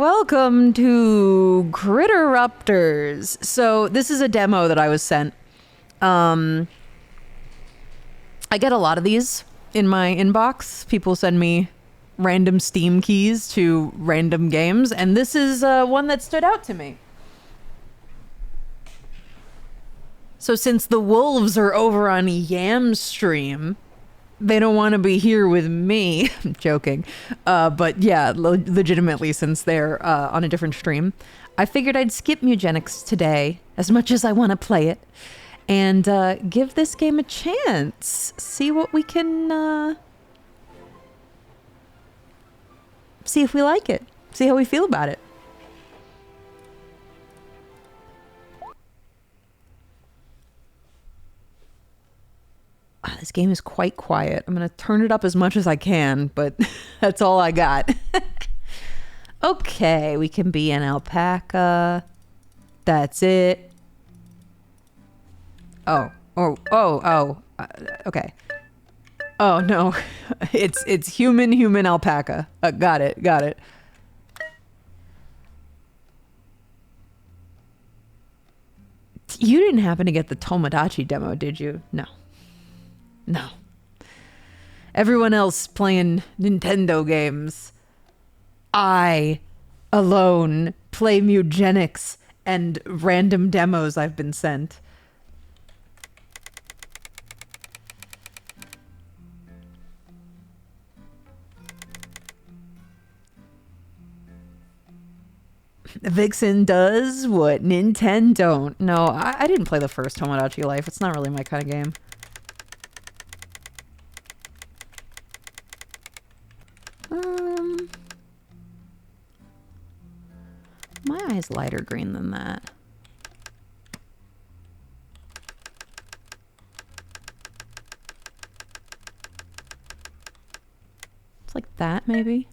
welcome to Critterrupters. So this is a demo that I was sent. I get a lot of these in my inbox. People send me random Steam keys to random games, and this is one that stood out to me. So since the wolves are over on Yam's stream, they don't want to be here with me. I'm joking. But yeah, legitimately, since they're on a different stream, I figured I'd skip Mugenics today, as much as I want to play it, and give this game a chance. See what we can... see if we like it. See how we feel about it. This game is quite quiet. I'm going to turn it up as much as I can, but that's all I got. Okay, we can be an alpaca. That's it. Okay. Oh, no. It's human alpaca. Got it. You didn't happen to get the Tomodachi demo, did you? No. Everyone else playing Nintendo games. I alone play Mugenics and random demos I've been sent. Vixen does what Nintendo don't. No, I didn't play the first Tomodachi Life. It's not really my kind of game. My eye's lighter green than that. It's like that, maybe?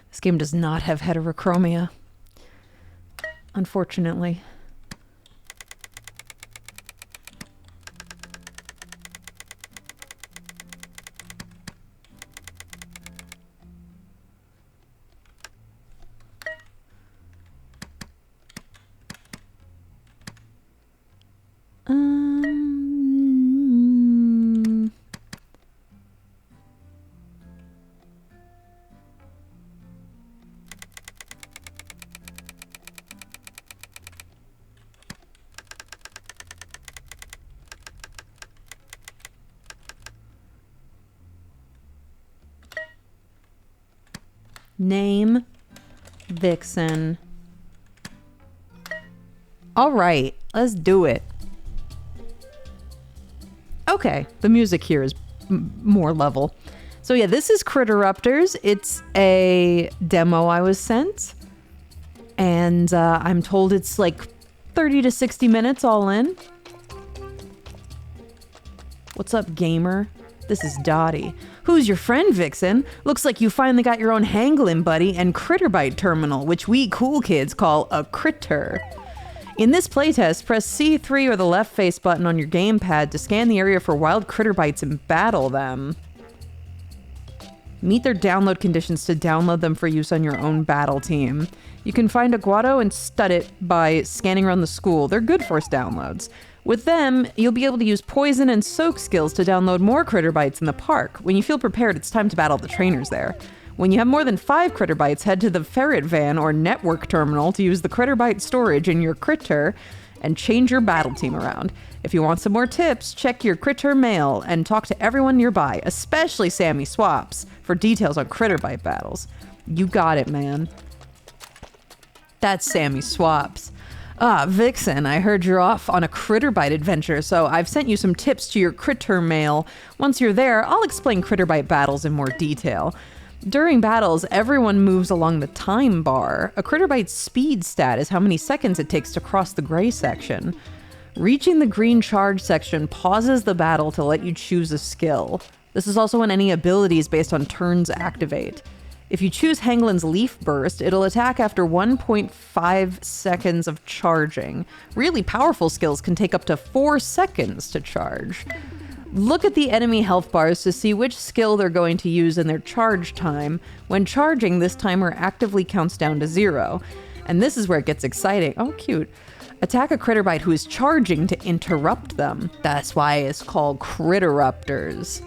This game does not have heterochromia, unfortunately. Name Vixen. All right, let's do it. Okay, the music here is more level. So yeah, this is Critterrupters. It's a demo I was sent, and I'm told it's like 30 to 60 minutes all in. What's up, gamer? This is Dottie. Who's your friend, Vixen? Looks like you finally got your own Hanglin buddy and Critterbyte terminal, which we cool kids call a critter. In this playtest, press C3 or the left face button on your gamepad to scan the area for wild Critterbytes and battle them. Meet their download conditions to download them for use on your own battle team. You can find Aguado and stud it by scanning around the school. They're good force downloads. With them, you'll be able to use poison and soak skills to download more Critterbytes in the park. When you feel prepared, it's time to battle the trainers there. When you have more than 5 Critterbytes, head to the ferret van or network terminal to use the Critterbyte storage in your critter and change your battle team around. If you want some more tips, check your critter mail and talk to everyone nearby, especially Sammy Swaps, for details on Critterbyte battles. You got it, man. That's Sammy Swaps. Vixen, I heard you're off on a Critterbyte adventure, so I've sent you some tips to your critter mail. Once you're there, I'll explain Critterbyte battles in more detail. During battles, everyone moves along the time bar. A Critterbite's speed stat is how many seconds it takes to cross the gray section. Reaching the green charge section pauses the battle to let you choose a skill. This is also when any abilities based on turns activate. If you choose Hanglin's Leaf Burst, it'll attack after 1.5 seconds of charging. Really powerful skills can take up to 4 seconds to charge. Look at the enemy health bars to see which skill they're going to use in their charge time. When charging, this timer actively counts down to 0. And this is where it gets exciting. Oh, cute. Attack a Critterbite who is charging to interrupt them. That's why it's called Critterrupters.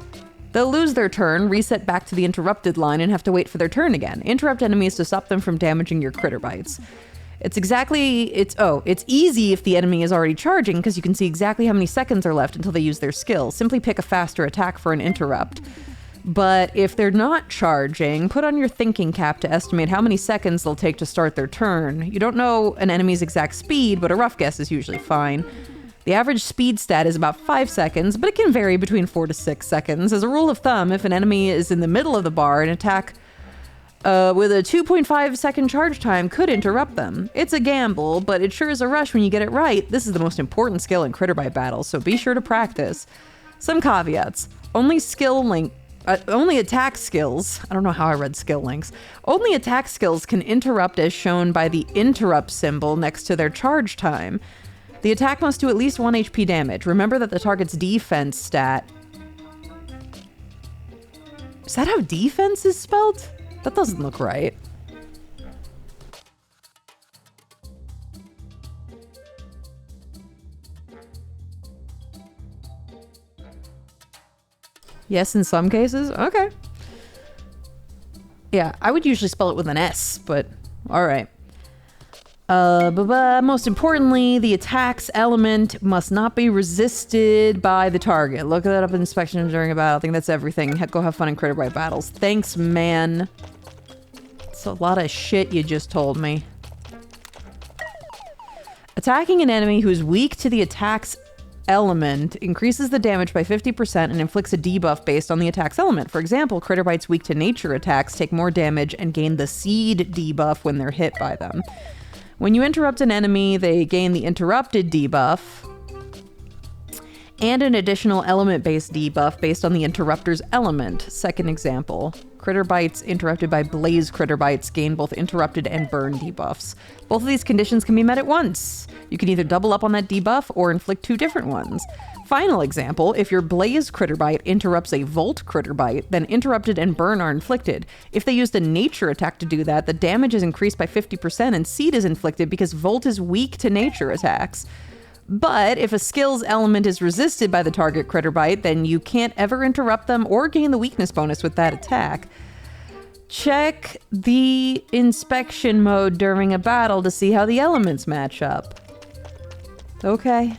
They'll lose their turn, reset back to the interrupted line, and have to wait for their turn again. Interrupt enemies to stop them from damaging your Critterbites. It's easy if the enemy is already charging, because you can see exactly how many seconds are left until they use their skill. Simply pick a faster attack for an interrupt. But if they're not charging, put on your thinking cap to estimate how many seconds they'll take to start their turn. You don't know an enemy's exact speed, but a rough guess is usually fine. The average speed stat is about 5 seconds, but it can vary between 4 to 6 seconds. As a rule of thumb, if an enemy is in the middle of the bar, an attack with a 2.5 second charge time could interrupt them. It's a gamble, but it sure is a rush when you get it right. This is the most important skill in Critterbite battles, so be sure to practice. Some caveats. Only attack skills, I don't know how I read skill links. Only attack skills can interrupt as shown by the interrupt symbol next to their charge time. The attack must do at least 1 HP damage. Remember that the target's defense stat... Is that how defense is spelled? That doesn't look right. Yes, in some cases? Okay. Yeah, I would usually spell it with an S, but alright. Most importantly, the attack's element must not be resisted by the target. Look that up in inspection during a battle. I think that's everything. Go have fun in Critterbite battles. Thanks, man. It's a lot of shit you just told me. Attacking an enemy who's weak to the attack's element increases the damage by 50% and inflicts a debuff based on the attack's element. For example, Critterbites weak to nature attacks take more damage and gain the seed debuff when they're hit by them. When you interrupt an enemy, they gain the interrupted debuff and an additional element-based debuff based on the interrupter's element. Second example, Critterbites interrupted by Blaze Critterbites gain both interrupted and burn debuffs. Both of these conditions can be met at once. You can either double up on that debuff or inflict 2 different ones. Final example, if your Blaze Critterbite interrupts a Volt Critterbite, then interrupted and burn are inflicted. If they used a nature attack to do that, the damage is increased by 50% and seed is inflicted because Volt is weak to nature attacks. But if a skill's element is resisted by the target Critterbite, then you can't ever interrupt them or gain the weakness bonus with that attack. Check the inspection mode during a battle to see how the elements match up. Okay.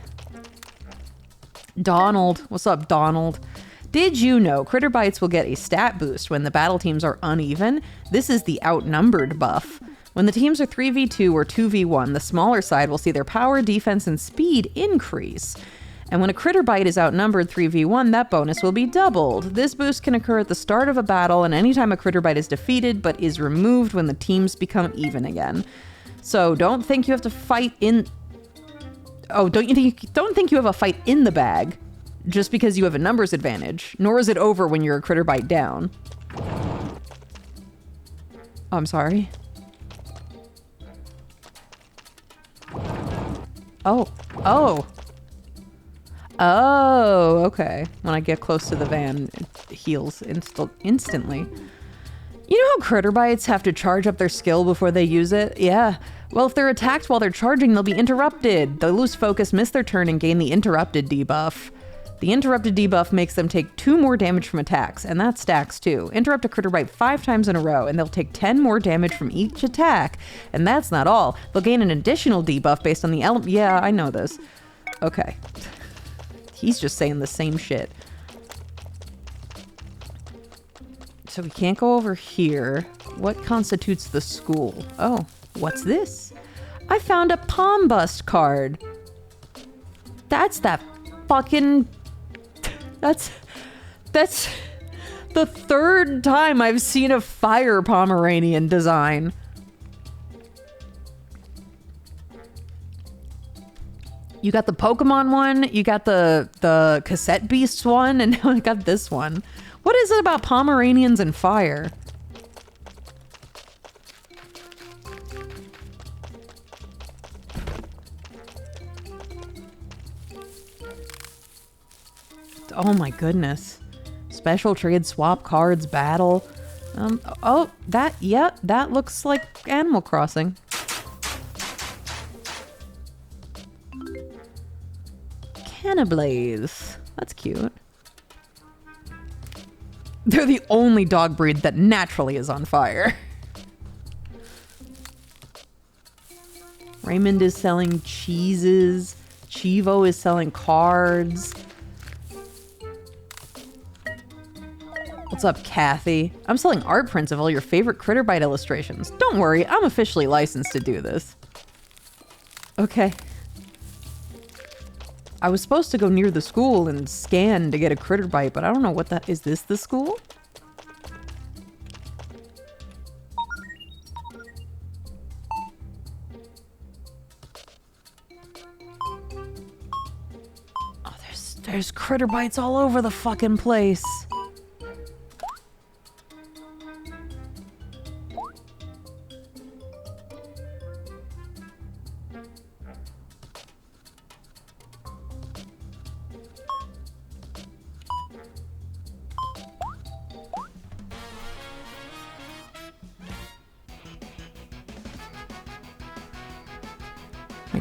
Donald. What's up, Donald? Did you know Critterbites will get a stat boost when the battle teams are uneven? This is the Outnumbered buff. When the teams are 3v2 or 2v1, the smaller side will see their power, defense, and speed increase. And when a Critterbite is outnumbered 3v1, that bonus will be doubled. This boost can occur at the start of a battle and anytime a Critterbite is defeated, but is removed when the teams become even again. So don't think you have to fight in... Oh, don't think you have a fight in the bag just because you have a numbers advantage, nor is it over when you're a Critterbite down. Oh, I'm sorry. Oh, okay. When I get close to the van, it heals instantly. You know how Critterbites have to charge up their skill before they use it? Yeah. Well, if they're attacked while they're charging, they'll be interrupted. They'll lose focus, miss their turn, and gain the interrupted debuff. The interrupted debuff makes them take 2 more damage from attacks, and that stacks too. Interrupt a Critterbite 5 times in a row, and they'll take 10 more damage from each attack. And that's not all. They'll gain an additional debuff based on the element. Yeah, I know this. Okay. He's just saying the same shit. So we can't go over here. What constitutes the school? Oh, what's this? I found a palm bust card. That's that fucking... That's the the third time I've seen a fire Pomeranian design. You got the Pokemon one, you got the Cassette Beasts one, and now I got this one. What is it about Pomeranians and fire? Oh my goodness. Special trade, swap cards, battle. Oh, that looks like Animal Crossing. Cannablaze. That's cute. They're the only dog breed that naturally is on fire. Raymond is selling cheeses. Chivo is selling cards. What's up, Kathy? I'm selling art prints of all your favorite Critterbite illustrations. Don't worry, I'm officially licensed to do this. Okay. I was supposed to go near the school and scan to get a Critterbite, but I don't know what that... Is this the school? Oh, there's Critterbites all over the fucking place.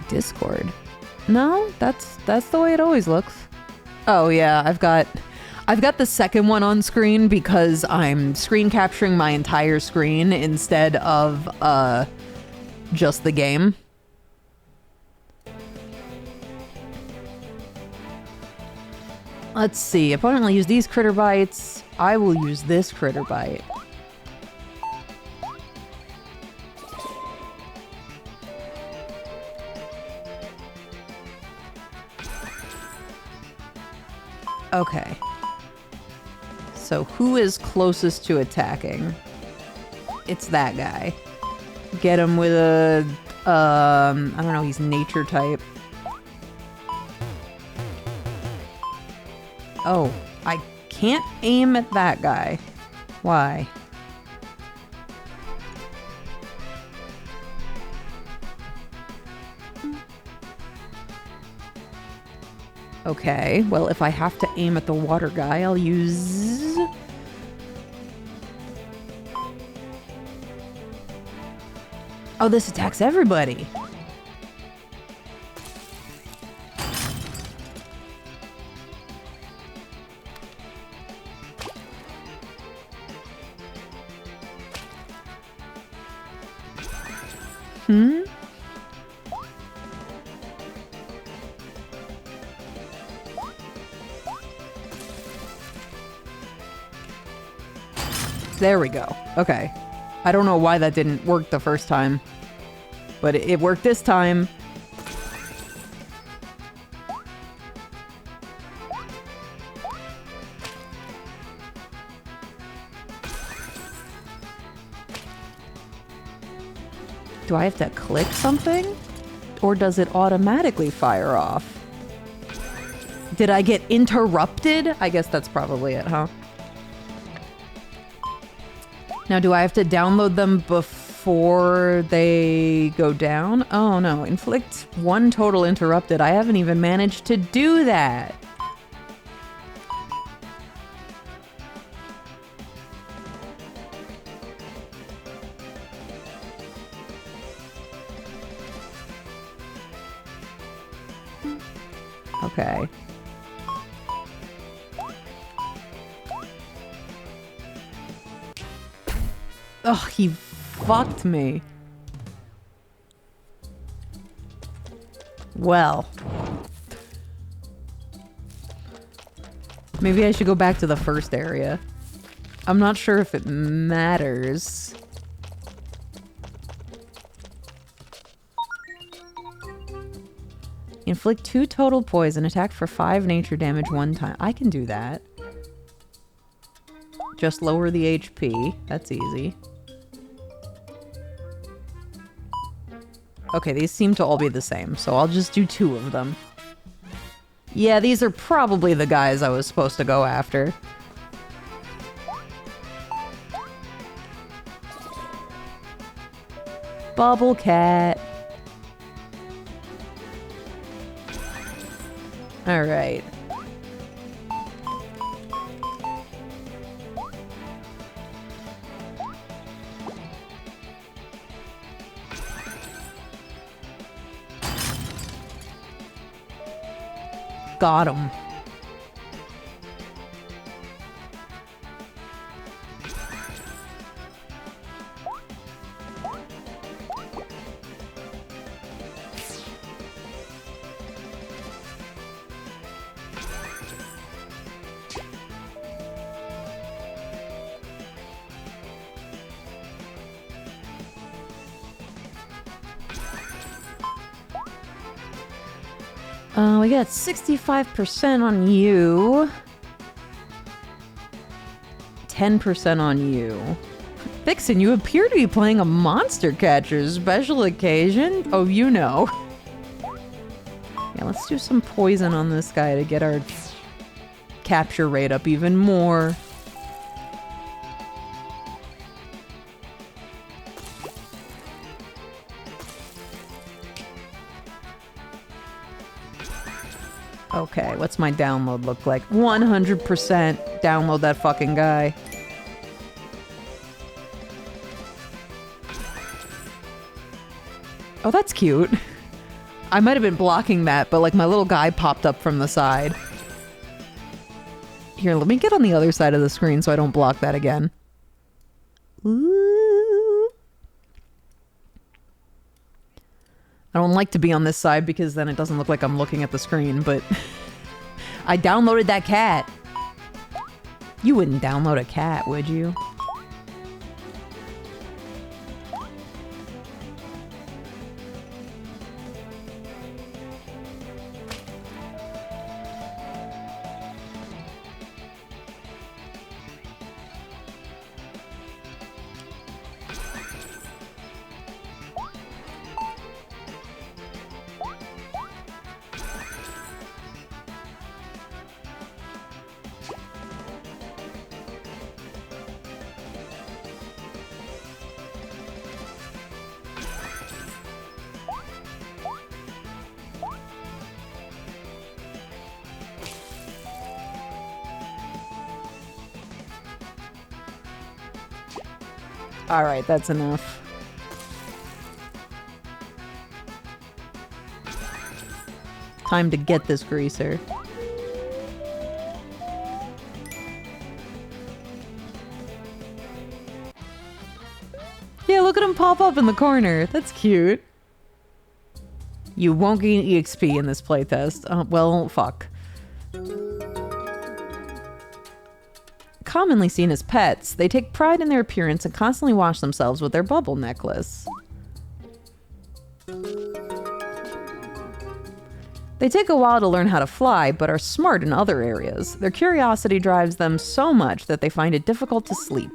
Discord. No, that's the way it always looks. Oh yeah, I've got the second one on screen because I'm screen capturing my entire screen instead of just the game. Let's see. Opponent will use these Critterbites. I will use this Critterbite. Okay. So who is closest to attacking? It's that guy. Get him with a, I don't know, he's nature type. Oh, I can't aim at that guy. Why? Okay, well, if I have to aim at the water guy, I'll use... Oh, this attacks everybody. There we go. Okay. I don't know why that didn't work the first time, but it worked this time. Do I have to click something? Or does it automatically fire off? Did I get interrupted? I guess that's probably it, huh? Now, do I have to download them before they go down? Oh no, inflict 1 total interrupted. I haven't even managed to do that. Okay. Oh, he fucked me. Well. Maybe I should go back to the first area. I'm not sure if it matters. Inflict 2 total poison, attack for 5 nature damage 1 time. I can do that. Just lower the HP. That's easy. Okay, these seem to all be the same, so I'll just do 2 of them. Yeah, these are probably the guys I was supposed to go after. Bubble Cat. Alright. Got him. We got 65% on you. 10% on you. Vixen, you appear to be playing a monster catcher special occasion. Oh, you know. Yeah, let's do some poison on this guy to get our capture rate up even more. Okay, what's my download look like? 100% download that fucking guy. Oh, that's cute. I might have been blocking that, but like my little guy popped up from the side. Here, let me get on the other side of the screen so I don't block that again. Ooh. I don't like to be on this side because then it doesn't look like I'm looking at the screen, but I downloaded that cat. You wouldn't download a cat, would you? Alright, that's enough. Time to get this greaser. Yeah, look at him pop up in the corner. That's cute. You won't gain EXP in this playtest. Well, fuck. Commonly seen as pets, they take pride in their appearance and constantly wash themselves with their bubble necklace. They take a while to learn how to fly, but are smart in other areas. Their curiosity drives them so much that they find it difficult to sleep.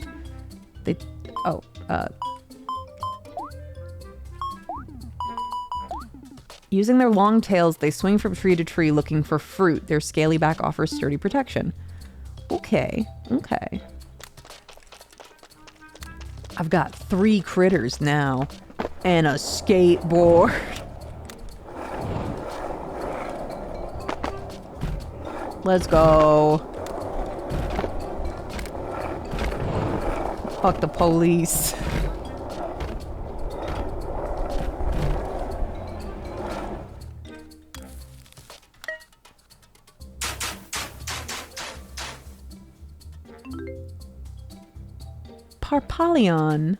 Using their long tails, they swing from tree to tree looking for fruit. Their scaly back offers sturdy protection. Okay, okay. I've got 3 critters now. And a skateboard. Let's go. Fuck the police. Parpalion.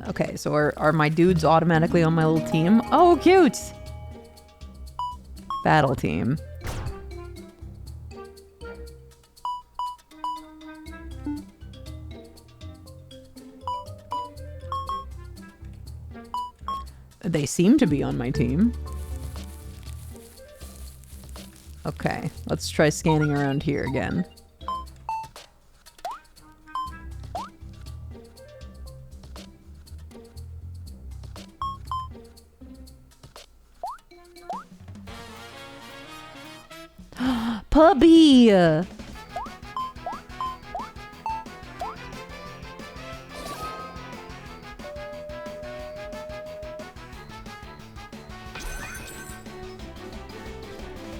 Okay, so are my dudes automatically on my little team? Oh, cute! Battle team. They seem to be on my team. Okay, let's try scanning around here again. Puppy!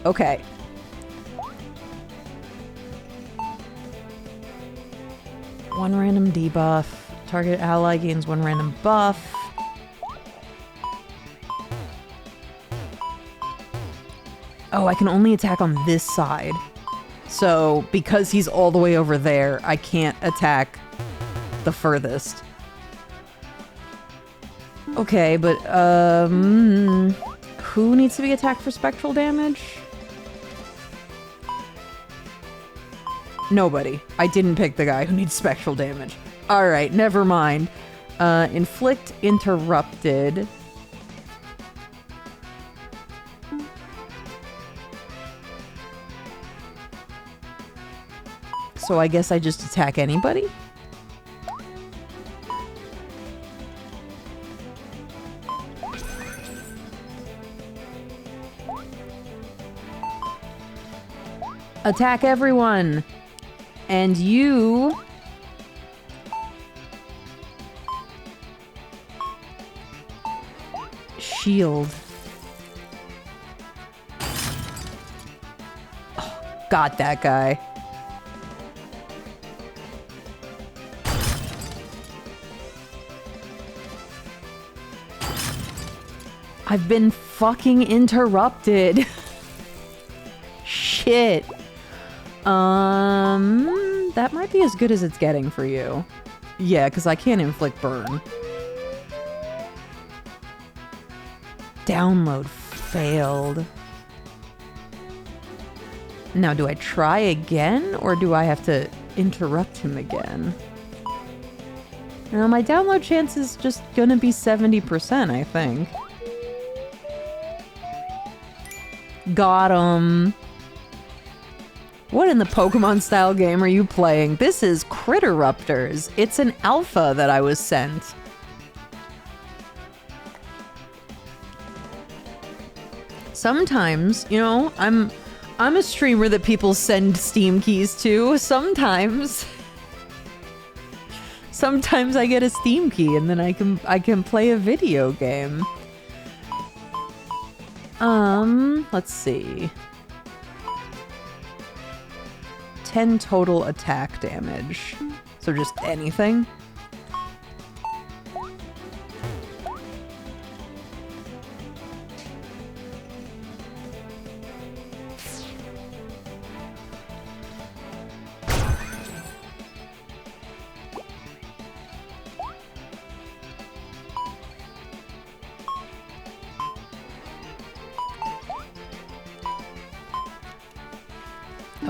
Okay. One random debuff. Target ally gains one random buff. Oh, I can only attack on this side. So, because he's all the way over there, I can't attack the furthest. Okay, but, who needs to be attacked for spectral damage? Nobody. I didn't pick the guy who needs spectral damage. Alright, never mind. Inflict interrupted. So I guess I just attack anybody? Attack everyone! And you... Shield. Oh, got that guy. I've been fucking interrupted. Shit. That might be as good as it's getting for you. Yeah, because I can't inflict burn. Download failed. Now, do I try again, or do I have to interrupt him again? Now, my download chance is just gonna be 70%, I think. Got him. What in the Pokemon style game are you playing? This is Critterrupters. It's an alpha that I was sent. Sometimes, you know, I'm a streamer that people send Steam keys to. Sometimes I get a Steam key and then I can play a video game. Let's see. 10 total attack damage. So just anything.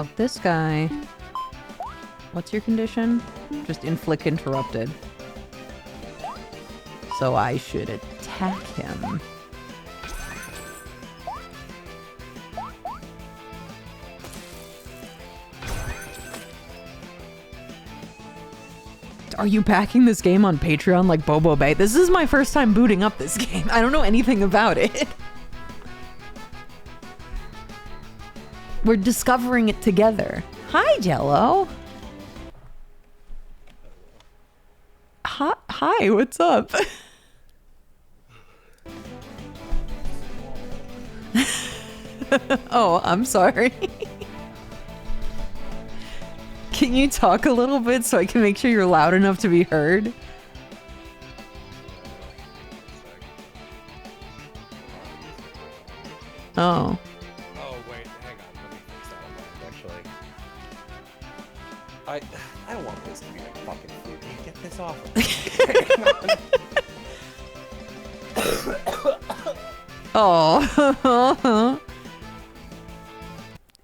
Oh, this guy. What's your condition? Just inflict interrupted. So I should attack him. Are you backing this game on Patreon like Bobo Bay? This is my first time booting up this game. I don't know anything about it. We're discovering it together. Hi, Jello. Hi, what's up? Oh, I'm sorry. Can you talk a little bit so I can make sure you're loud enough to be heard? Oh. I don't want this to be like fucking fluky. Get this off of me. Oh.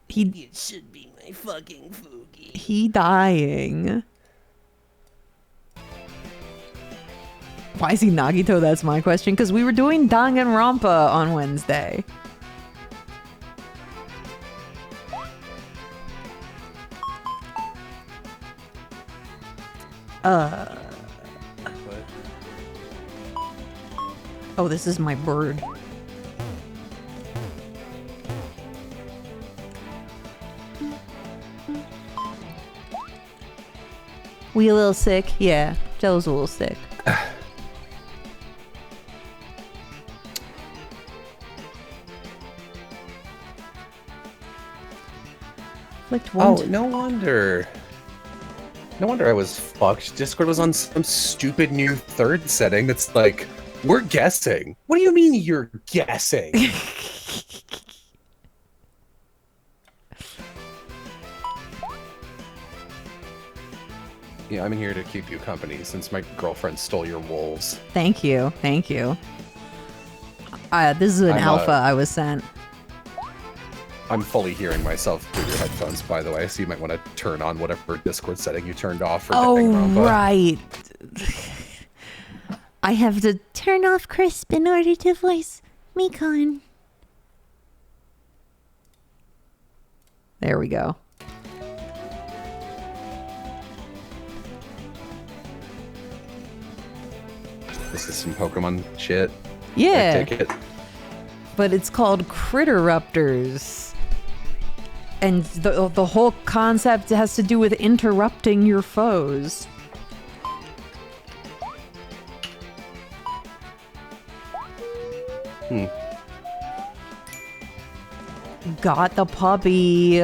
It should be my fucking fluky. He dying. Why is he Nagito? That's my question. Because we were doing Danganronpa on Wednesday. Oh, this is my bird. We a little sick? Yeah, Jello's a little sick. Oh, no wonder. No wonder I was fucked. Discord was on some stupid new third setting that's like, we're guessing. What do you mean you're guessing? Yeah, I'm here to keep you company since my girlfriend stole your wolves. Thank you. Thank you. This is an alpha I was sent. I'm fully hearing myself through your headphones, by the way, so you might want to turn on whatever Discord setting you turned off for Danganronpa. Right. I have to turn off Crisp in order to voice Mikon. There we go. This is some Pokemon shit. Yeah. I take it. But it's called Critterrupters. And the whole concept has to do with interrupting your foes. Got the puppy.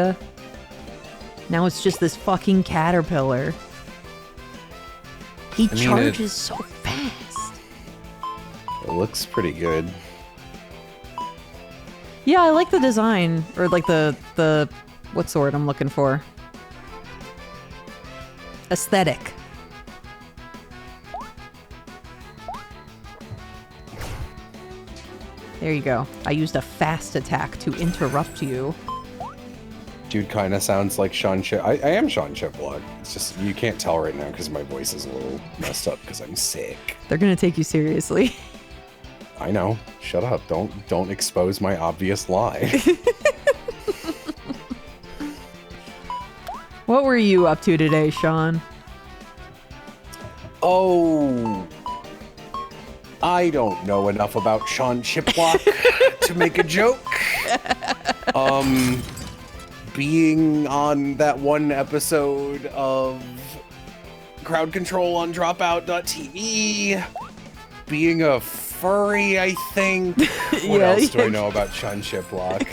Now it's just this fucking caterpillar. He charges so fast. It looks pretty good. Yeah, I like the design, or like the what's the word I'm looking for? Aesthetic. There you go. I used a fast attack to interrupt you. Dude kind of sounds like Sean Chip. I am Sean Chiplock. It's just, you can't tell right now because my voice is a little messed up because I'm sick. They're gonna take you seriously. I know. Shut up. Don't expose my obvious lie. What were you up to today, Sean? Oh, I don't know enough about Sean Chiplock to make a joke. Being on that one episode of Crowd Control on Dropout.tv. Being a furry, I think. What else do I know about Sean Chiplock?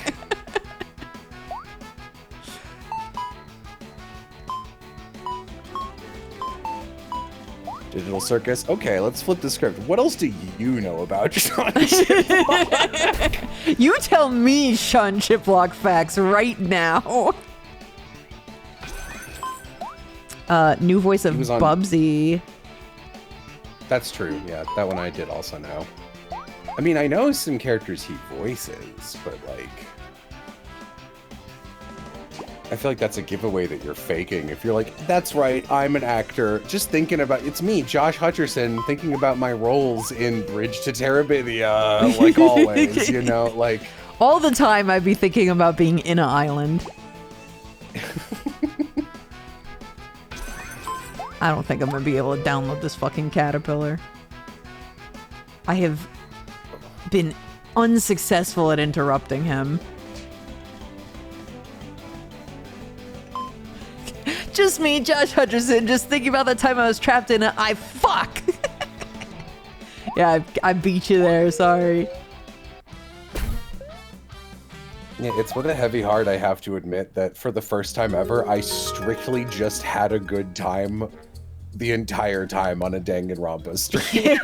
Digital Circus. Okay, let's flip the script. What else do you know about Sean Chiplock? You tell me Sean Chiplock facts right now. New voice of Bubsy. That's true. Yeah, that one I did also know. I mean, I know some characters he voices, but like, I feel like that's a giveaway that you're faking. If you're like, that's right, I'm an actor. Just thinking about, it's me, Josh Hutcherson, thinking about my roles in Bridge to Terabithia, like always, you know, like. All the time I'd be thinking about being in an island. I don't think I'm gonna be able to download this fucking caterpillar. I have been unsuccessful at interrupting him. Just me, Josh Hutcherson, just thinking about the time I was trapped in a fuck! Yeah, I beat you there, sorry. Yeah, it's with a heavy heart I have to admit that for the first time ever, I strictly just had a good time the entire time on a Danganronpa stream.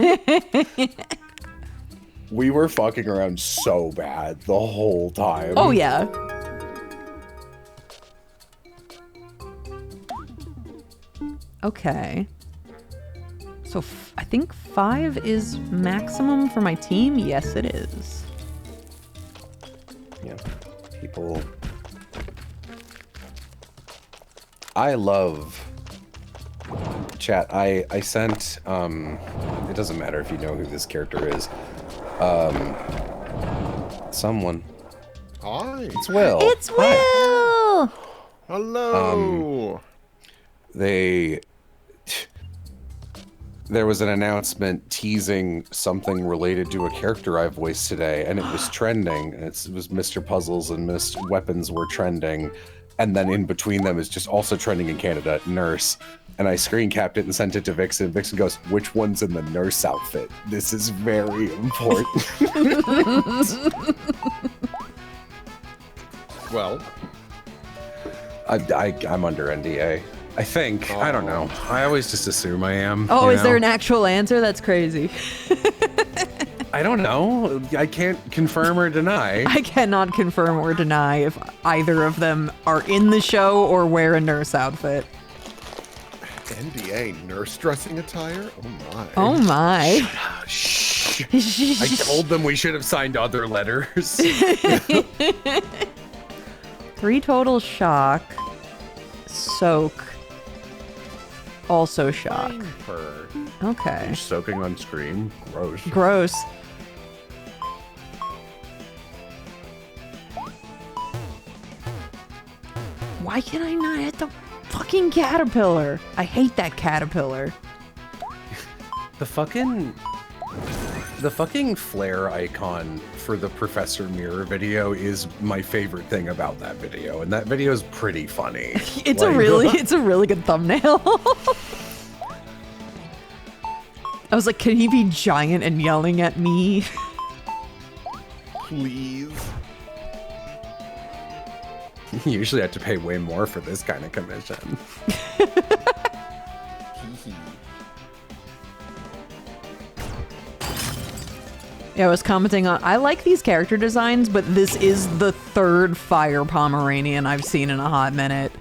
We were fucking around so bad the whole time. Oh yeah. Okay. So I think 5 is maximum for my team? Yes, it is. Yeah. People... I love... Chat, I sent, it doesn't matter if you know who this character is. Someone. Hi. It's Will. It's Will! Hello. They... there was an announcement teasing something related to a character I voiced today, and it was trending. And it was Mr. Puzzles and Miss Weapons were trending, and then in between them is just also trending in Canada, Nurse. And I screen capped it and sent it to Vixen. Vixen goes, "Which one's in the nurse outfit? This is very important." Well, I'm under NDA. I think. I don't know. I always just assume I am. Oh, is there an actual answer? That's crazy. I don't know. I can't confirm or deny. I cannot confirm or deny if either of them are in the show or wear a nurse outfit. NBA nurse dressing attire? Oh my. Oh my. Shh. I told them we should have signed other letters. 3 total shock. Soak. Also shock. Okay. You're soaking on screen. Gross. Gross. Why can I not hit the fucking caterpillar? I hate that caterpillar. The fucking flare icon for the Professor Mirror video is my favorite thing about that video, and that video is pretty funny. It's a really good thumbnail. I was like, can he be giant and yelling at me? Please. You usually have to pay way more for this kind of commission. Yeah, I was commenting on, I like these character designs, but this is the 3rd Fire Pomeranian I've seen in a hot minute.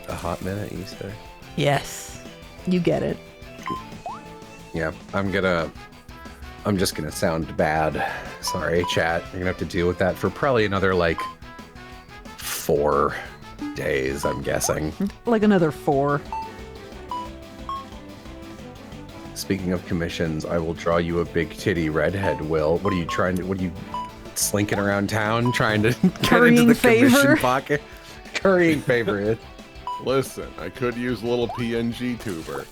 A hot minute, you say? Yes. You get it. Yeah, I'm just gonna sound bad. Sorry, chat. You're gonna have to deal with that for probably another, like, 4 days, I'm guessing. Like another 4. Speaking of commissions, I will draw you a big titty redhead, Will. What are you slinking around town trying to get into the commission pocket? Currying favor. Listen, I could use a little PNG tuber.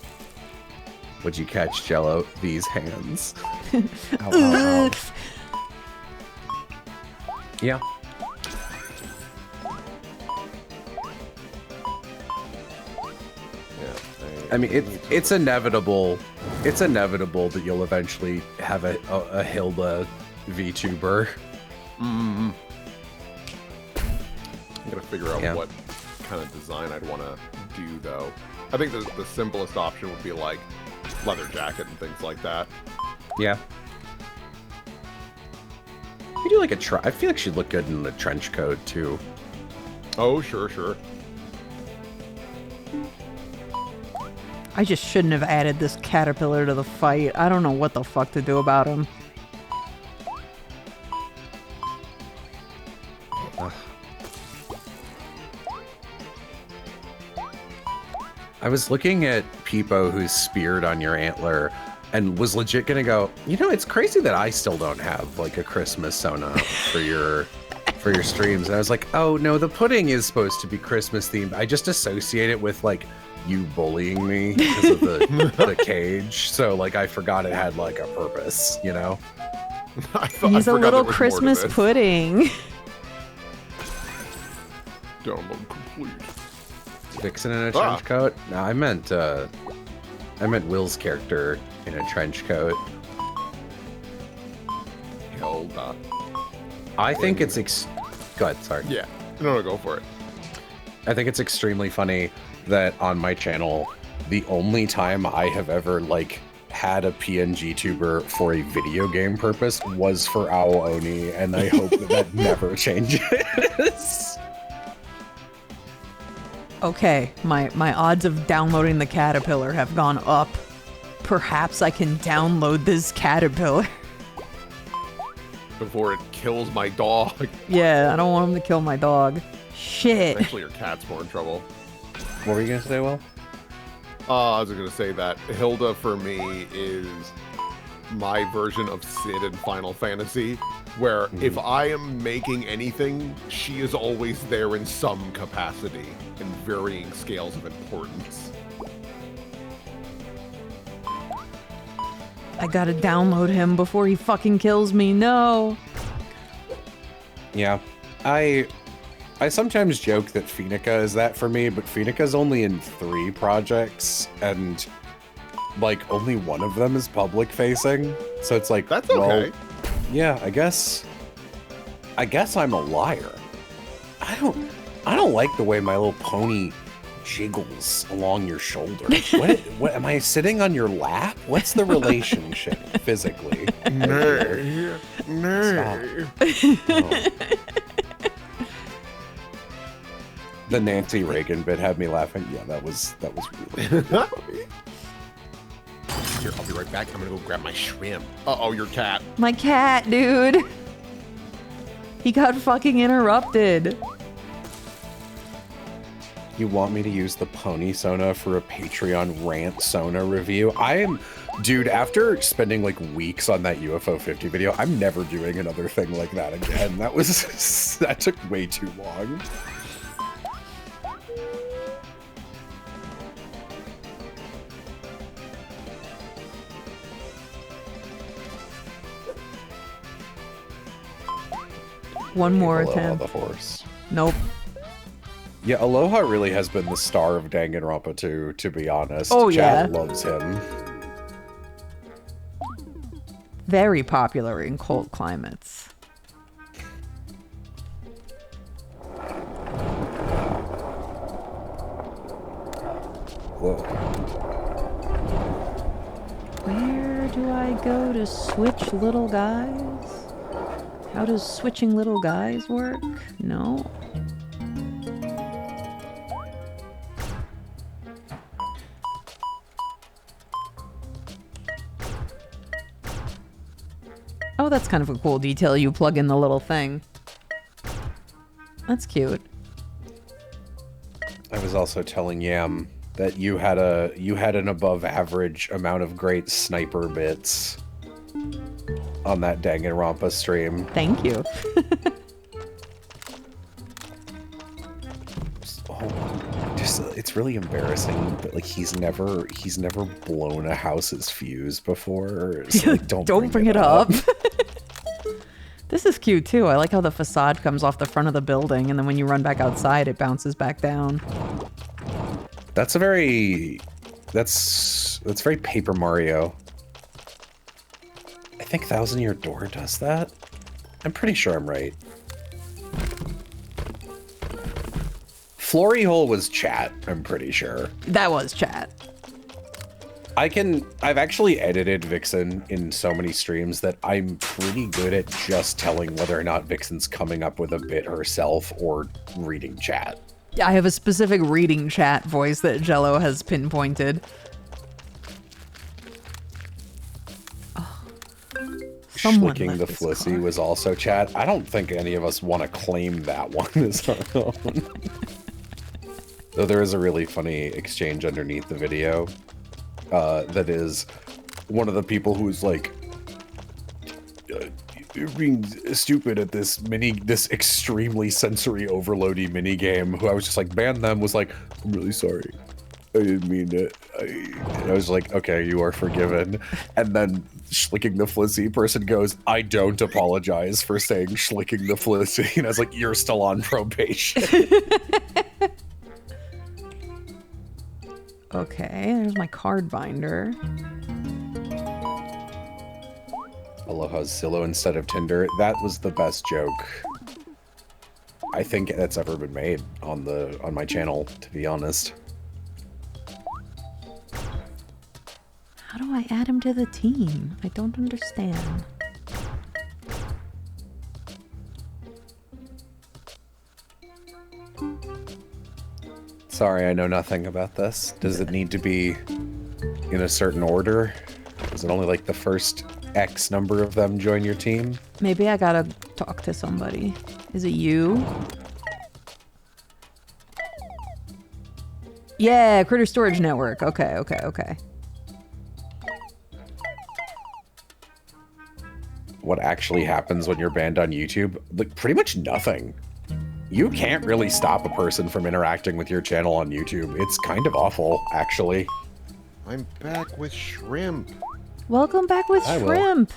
Would you catch Jello? These hands. Ow, ow, ow. Yeah. I mean, it's inevitable. It's inevitable that you'll eventually have a Hilda VTuber. I'm gonna figure out what kind of design I'd want to do, though. I think the simplest option would be like leather jacket and things like that. Yeah. You do like I feel like she'd look good in the trench coat too. Oh, sure. I just shouldn't have added this caterpillar to the fight. I don't know what the fuck to do about him. I was looking at Peepo who's speared on your antler and was legit gonna go, you know, it's crazy that I still don't have like a Christmas Sona for your streams. And I was like, oh no, the pudding is supposed to be Christmas themed. I just associate it with like you bullying me because of the cage. So like I forgot it had like a purpose, you know? He's a little Christmas pudding. Download complete. Vixen in a trench coat? No, I meant Will's character in a trench coat. Hilda. I think it's go ahead, sorry. Yeah. No, go for it. I think it's extremely funny that on my channel, the only time I have ever like had a PNG tuber for a video game purpose was for Ao Oni, and I hope that never changes. Okay, my odds of downloading the caterpillar have gone up. Perhaps I can download this caterpillar. Before it kills my dog. Yeah, I don't want him to kill my dog. Shit. Actually, your cat's more in trouble. What were you gonna say, Will? I was gonna say that Hilda for me is my version of Sid in Final Fantasy, where if I am making anything, she is always there in some capacity in varying scales of importance. I gotta download him before he fucking kills me. No. Yeah. I sometimes joke that Phoenica is that for me, but Phoenica's only in 3 projects, and like only one of them is public facing. So it's like, That's okay. Well, yeah, I guess I'm a liar. I don't like the way My Little Pony jiggles along your shoulder. What am I sitting on your lap? What's the relationship physically? No. Oh. The Nancy Reagan bit had me laughing. Yeah, that was really funny. Here, I'll be right back. I'm gonna go grab my shrimp. Uh-oh, your cat. My cat, dude. He got fucking interrupted. You want me to use the Pony Sona for a Patreon rant Sona review? Dude, after spending like weeks on that UFO 50 video, I'm never doing another thing like that again. That took way too long. One more Aloha attempt. the horse. Nope. Yeah, Aloha really has been the star of Danganronpa 2, to be honest. Oh, Chad yeah. loves him. Very popular in cold climates. Whoa. Where do I go to switch little guys? How does switching little guys work? No. Oh, that's kind of a cool detail. You plug in the little thing. That's cute. I was also telling Yam that you had an above average amount of great sniper bits on that Danganronpa stream. Thank you. It's really embarrassing, but like he's never blown a house's fuse before. So, like, don't bring it up. This is cute too. I like how the facade comes off the front of the building, and then when you run back outside, it bounces back down. That's very Paper Mario. I think Thousand Year Door does that. I'm pretty sure I'm right. Flory Hole was chat, I'm pretty sure. That was chat. I've actually edited Vixen in so many streams that I'm pretty good at just telling whether or not Vixen's coming up with a bit herself or reading chat. Yeah, I have a specific reading chat voice that Jello has pinpointed. Schlicking the Flissy was also chat. I don't think any of us want to claim that one as our own. Though there is a really funny exchange underneath the video that is one of the people who's like, you're being stupid at this extremely sensory overloady mini game, who I was just like, ban them, was like, I'm really sorry. I didn't mean it. And I was like, okay, you are forgiven. And then Schlicking the Flissy person goes, I don't apologize for saying Schlicking the Flissy. And I was like, you're still on probation. Okay, there's my card binder. Aloha's Zillow instead of Tinder. That was the best joke I think that's ever been made on my channel, to be honest. How do I add him to the team? I don't understand. Sorry, I know nothing about this. Does it need to be in a certain order? Is it only like the first X number of them join your team? Maybe I gotta talk to somebody. Is it you? Yeah, Critter Storage Network. Okay. What actually happens when you're banned on YouTube? Like, pretty much nothing. You can't really stop a person from interacting with your channel on YouTube. It's kind of awful, actually. I'm back with shrimp. Welcome back with I will. shrimp.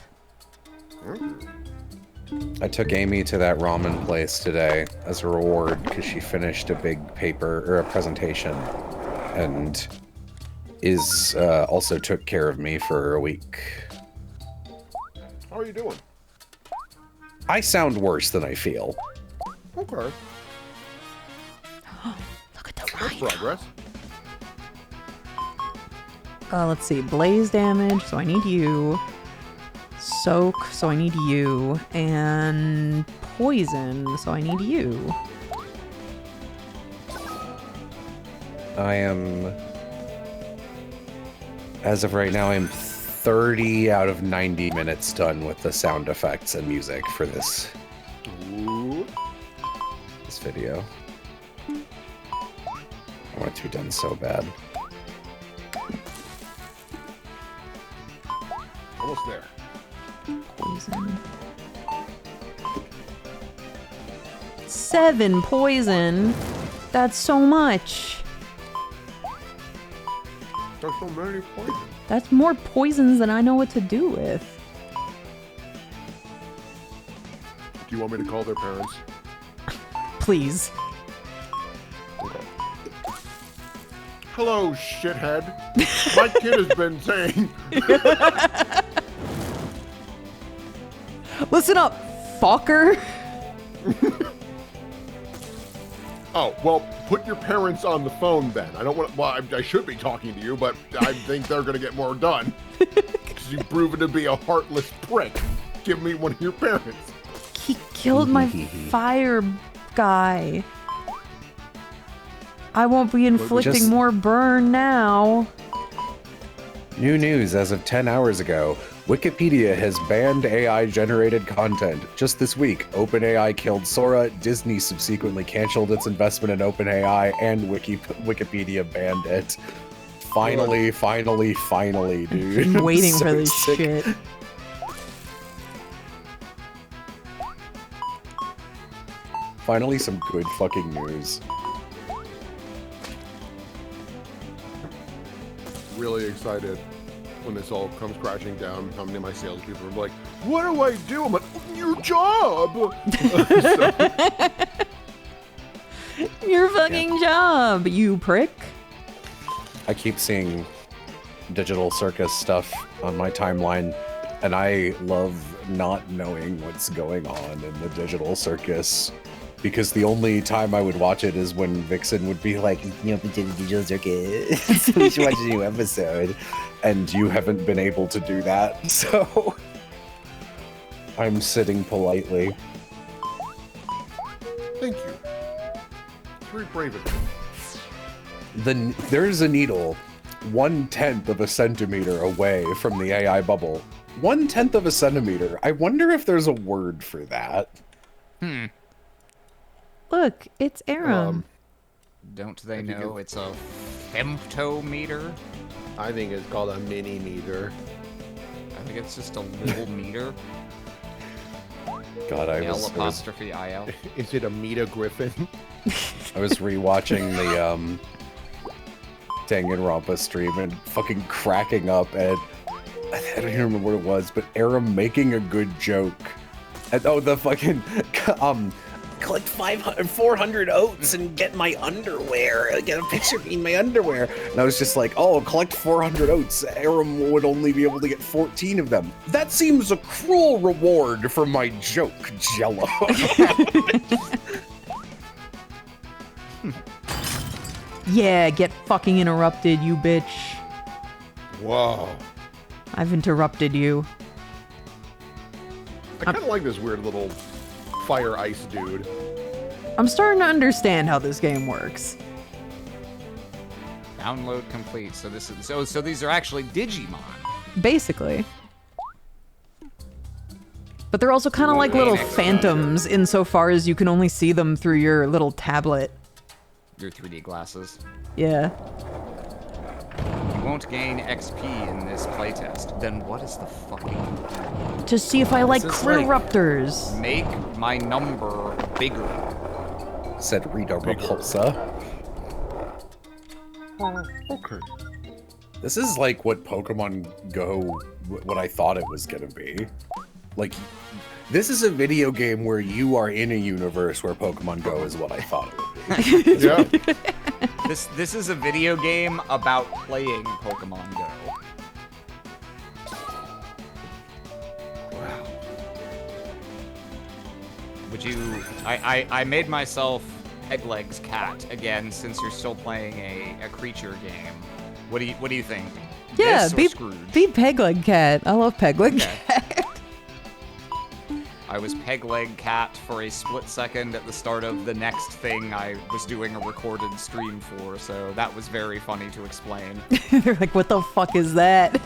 I took Amy to that ramen place today as a reward because she finished a big paper or a presentation, and also took care of me for a week. How are you doing? I sound worse than I feel. Okay. Look at the That's rhino. progress. Let's see. Blaze damage, so I need you. Soak, so I need you. And poison, so I need you. I am, as of right now, I'm 30 out of 90 minutes done with the sound effects and music for this video. I want it to be done so bad. Almost there. Poison. 7 poison. That's so much. There's so many points. That's more poisons than I know what to do with. Do you want me to call their parents? Please. Okay. Hello, shithead. My kid has been saying... Listen up, fucker. Oh, well, put your parents on the phone then. I don't want. Well, I should be talking to you, but I think they're gonna get more done. Because you've proven to be a heartless prick. Give me one of your parents. He killed my fire guy. I won't be inflicting Just- more burn now. New news as of 10 hours ago. Wikipedia has banned AI-generated content. Just this week, OpenAI killed Sora, Disney subsequently canceled its investment in OpenAI, and Wikipedia banned it. Finally, dude. I'm waiting So for this sick. shit. Finally, some good fucking news. Really excited when this all comes crashing down. How many of my salespeople are like, "What do I do?" I'm like, "Your job." Your fucking job, you prick. I keep seeing Digital Circus stuff on my timeline, and I love not knowing what's going on in the Digital Circus. Because the only time I would watch it is when Vixen would be like, you know, the Digital Circus, we should watch a new episode. And you haven't been able to do that, so I'm sitting politely. Thank you. It's very brave of you. There's a needle 1/10 of a centimeter away from the AI bubble. 1/10 of a centimeter. I wonder if there's a word for that. Look, it's Aram. Don't they If you know do- it's a femtometer? I think it's called a mini meter. I think it's just a little meter. God, I L was apostrophe IL. Is it a meta griffin? rewatching the Danganronpa stream and fucking cracking up at, I don't even remember what it was, but Aram making a good joke. And, the fucking collect 400 oats and get my underwear. Get a picture of me in my underwear. And I was just like, oh, collect 400 oats. Aram would only be able to get 14 of them. That seems a cruel reward for my joke, Jello. Yeah, get fucking interrupted, you bitch. Whoa. I've interrupted you. I kind of like this weird little fire ice dude. I'm starting to understand how this game works. Download complete. So this is so these are actually Digimon. Basically. But they're also kind of like little phantoms insofar as you can only see them through your little tablet. Your 3D glasses. Yeah. You won't gain XP in this playtest. Then what is the fucking... To see if I like This is like- Critterrupters. Make my number bigger. Said Rita Repulsa. Okay. This is like what Pokemon Go, what I thought it was gonna be. Like, this is a video game where you are in a universe where Pokemon Go is what I thought it would be. Yeah. This is a video game about playing Pokemon Go. Wow. Would you? I made myself Pegleg's cat again, since you're still playing a creature game. What do you think? Yeah, This or be Scrooge? Pegleg Cat. I love Pegleg Okay. Cat. I was Pegleg Cat for a split second at the start of the next thing I was doing a recorded stream for, so that was very funny to explain. They're like, what the fuck is that?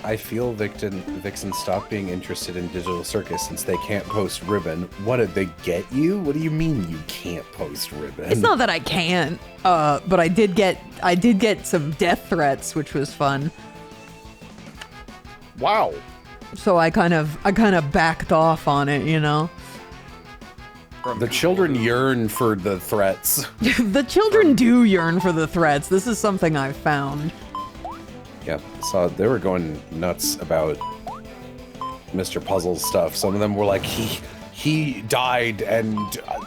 I feel Vixen stopped being interested in Digital Circus since they can't post ribbon. What, did they get you? What do you mean you can't post ribbon? It's not that I can't, but I did get some death threats, which was fun. Wow. So I kind of backed off on it, you know. From The children yearn for the threats. The children do yearn for the threats. This is something I've found. Yeah, so they were going nuts about Mr. Puzzle's stuff. Some of them were like, he died, and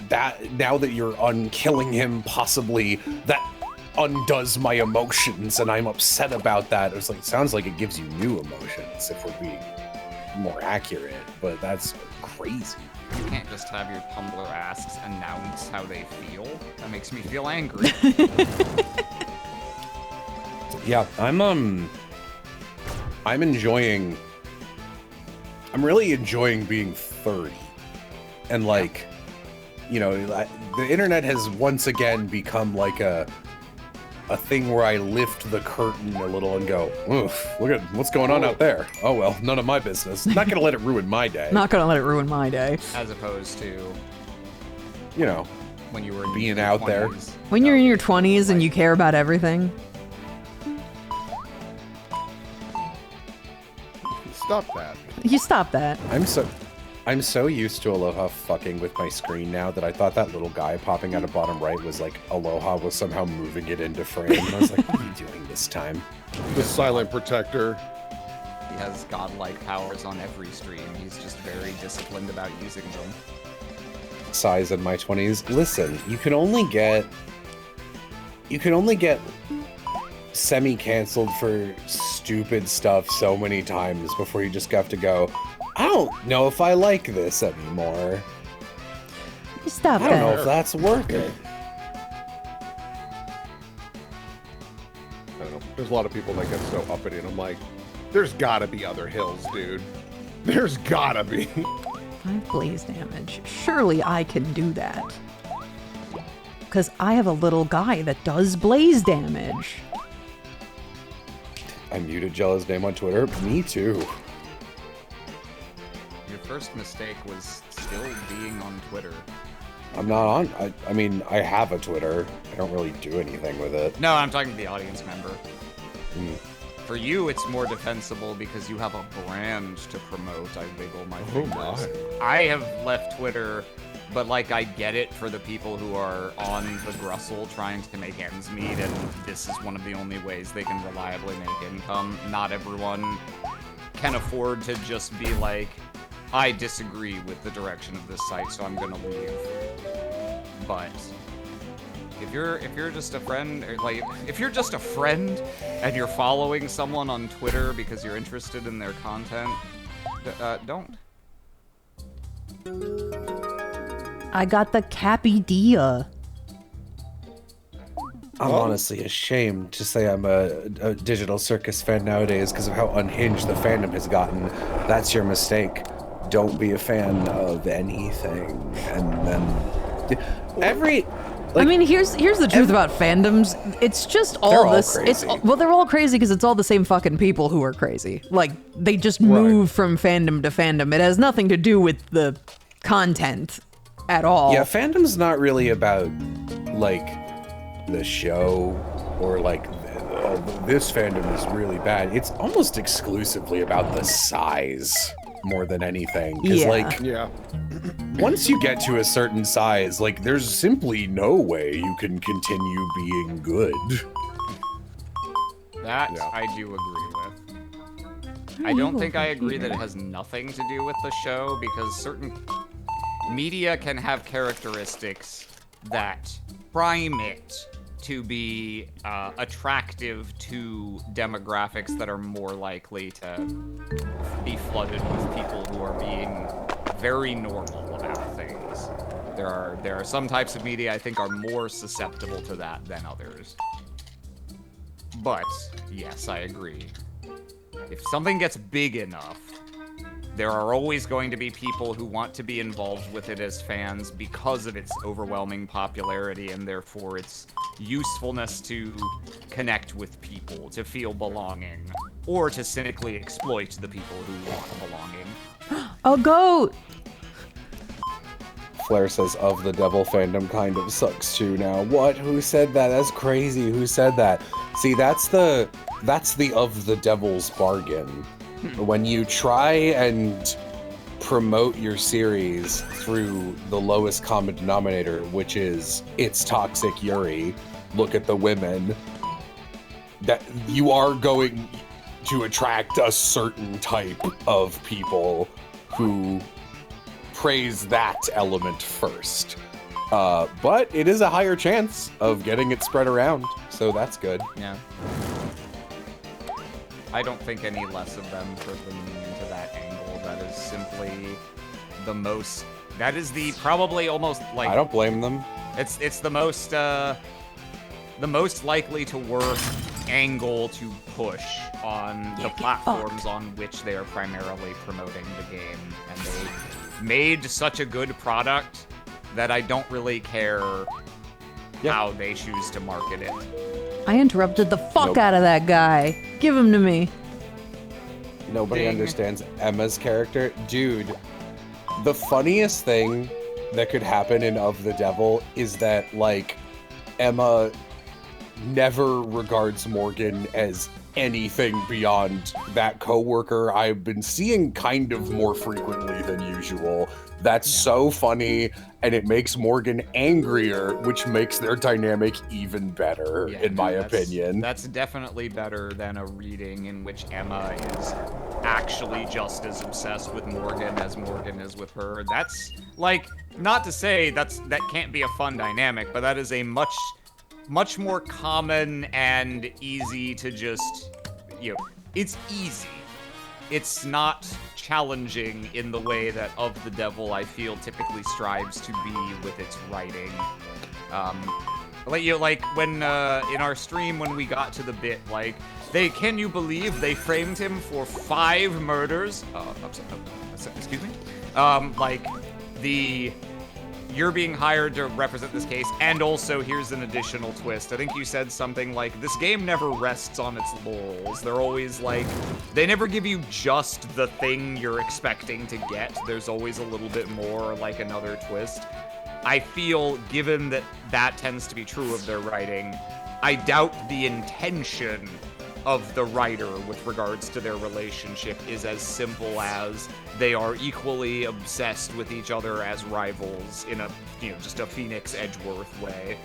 that now that you're unkilling him, possibly that undoes my emotions, and I'm upset about that. It was like, it sounds like it gives you new emotions if we're being more accurate, but that's crazy. You can't just have your Tumblr asks announce how they feel. That makes me feel angry. Yeah, I'm really enjoying being 30. And like, you know, the internet has once again become like a thing where I lift the curtain a little and go, oof, look at what's going on out there. Oh well, none of my business. Not gonna let it ruin my day. Not gonna let it ruin my day. As opposed to You know, when you were in being your out there. 20s. When you're in your 20s and you care about everything. Stop that. You stop that. I'm so used to Aloha fucking with my screen now that I thought that little guy popping out of bottom right was like Aloha was somehow moving it into frame. And I was like, what are you doing this time? The silent protector. He has godlike powers on every stream. He's just very disciplined about using them. Size in my 20s. Listen, you can only get semi-canceled for stupid stuff so many times before you just have to go, I don't know if I like this anymore. You stop I don't know that. if that's worth it. I don't know. There's a lot of people that get so uppity, and I'm like, there's gotta be other hills, dude. There's gotta be. 5 blaze damage. Surely I can do that. Because I have a little guy that does blaze damage. I muted Jella's name on Twitter. Me too. Your first mistake was still being on Twitter. I'm not on. I mean, I have a Twitter. I don't really do anything with it. No, I'm talking to the audience member. Hmm. For you, it's more defensible because you have a brand to promote. I wiggle my fingers. I have left Twitter, but like I get it for the people who are on the Grussel trying to make ends meet, and this is one of the only ways they can reliably make income. Not everyone can afford to just be like, I disagree with the direction of this site, so I'm gonna leave. But if you're just a friend, or like if you're just a friend and you're following someone on Twitter because you're interested in their content, don't. I got the Capidea. I'm honestly ashamed to say I'm a Digital Circus fan nowadays because of how unhinged the fandom has gotten. That's your mistake. Don't be a fan of anything. And then I mean, here's the truth about fandoms. It's just all all this. crazy. They're all crazy because it's all the same fucking people who are crazy. Like they just move from fandom to fandom. It has nothing to do with the content at all. Yeah, fandom's not really about like the show or like this fandom is really bad. It's almost exclusively about the size more than anything. 'Cause, Yeah. like, Yeah. once you get to a certain size, like there's simply no way you can continue being good. That Yeah. I do agree with. I don't think I agree that it has nothing to do with the show, because certain media can have characteristics that prime it to be attractive to demographics that are more likely to be flooded with people who are being very normal about things. There are some types of media I think are more susceptible to that than others. But, yes, I agree. If something gets big enough, there are always going to be people who want to be involved with it as fans because of its overwhelming popularity and therefore its usefulness to connect with people, to feel belonging, or to cynically exploit the people who want belonging. A goat! Flair says, of the devil fandom kind of sucks too now. What? Who said that? That's crazy. Who said that? See, that's the of the devil's bargain. When you try and promote your series through the lowest common denominator, which is it's toxic Yuri, look at the women, that you are going to attract a certain type of people who praise that element first. But it is a higher chance of getting it spread around, so that's good. Yeah. I don't think any less of them for leaning into that angle. That is simply the most... That is the probably almost like... I don't blame them. It's the most likely to work angle to push on the platforms on which they are primarily promoting the game. And they made such a good product that I don't really care how they choose to market it. I interrupted the fuck out of that guy. Give him to me. Nobody understands Emma's character. Dude, the funniest thing that could happen in Of the Devil is that, like, Emma never regards Morgan as anything beyond that coworker I've been seeing kind of more frequently than usual. That's so funny, and it makes Morgan angrier, which makes their dynamic even better, in my opinion. That's definitely better than a reading in which Emma is actually just as obsessed with Morgan as Morgan is with her. That's, like, not to say that can't be a fun dynamic, but that is a much more common and easy to just, it's easy. It's not challenging in the way that Of the Devil, I feel, typically strives to be with its writing. Like when in our stream when we got to the bit, like, can you believe they framed him for 5 murders? Excuse me? You're being hired to represent this case, and also here's an additional twist. I think you said something like, this game never rests on its laurels. They're always like, they never give you just the thing you're expecting to get. There's always a little bit more, like another twist. I feel, given that that tends to be true of their writing, I doubt the intention of the writer with regards to their relationship is as simple as they are equally obsessed with each other as rivals in a, just a Phoenix Edgeworth way.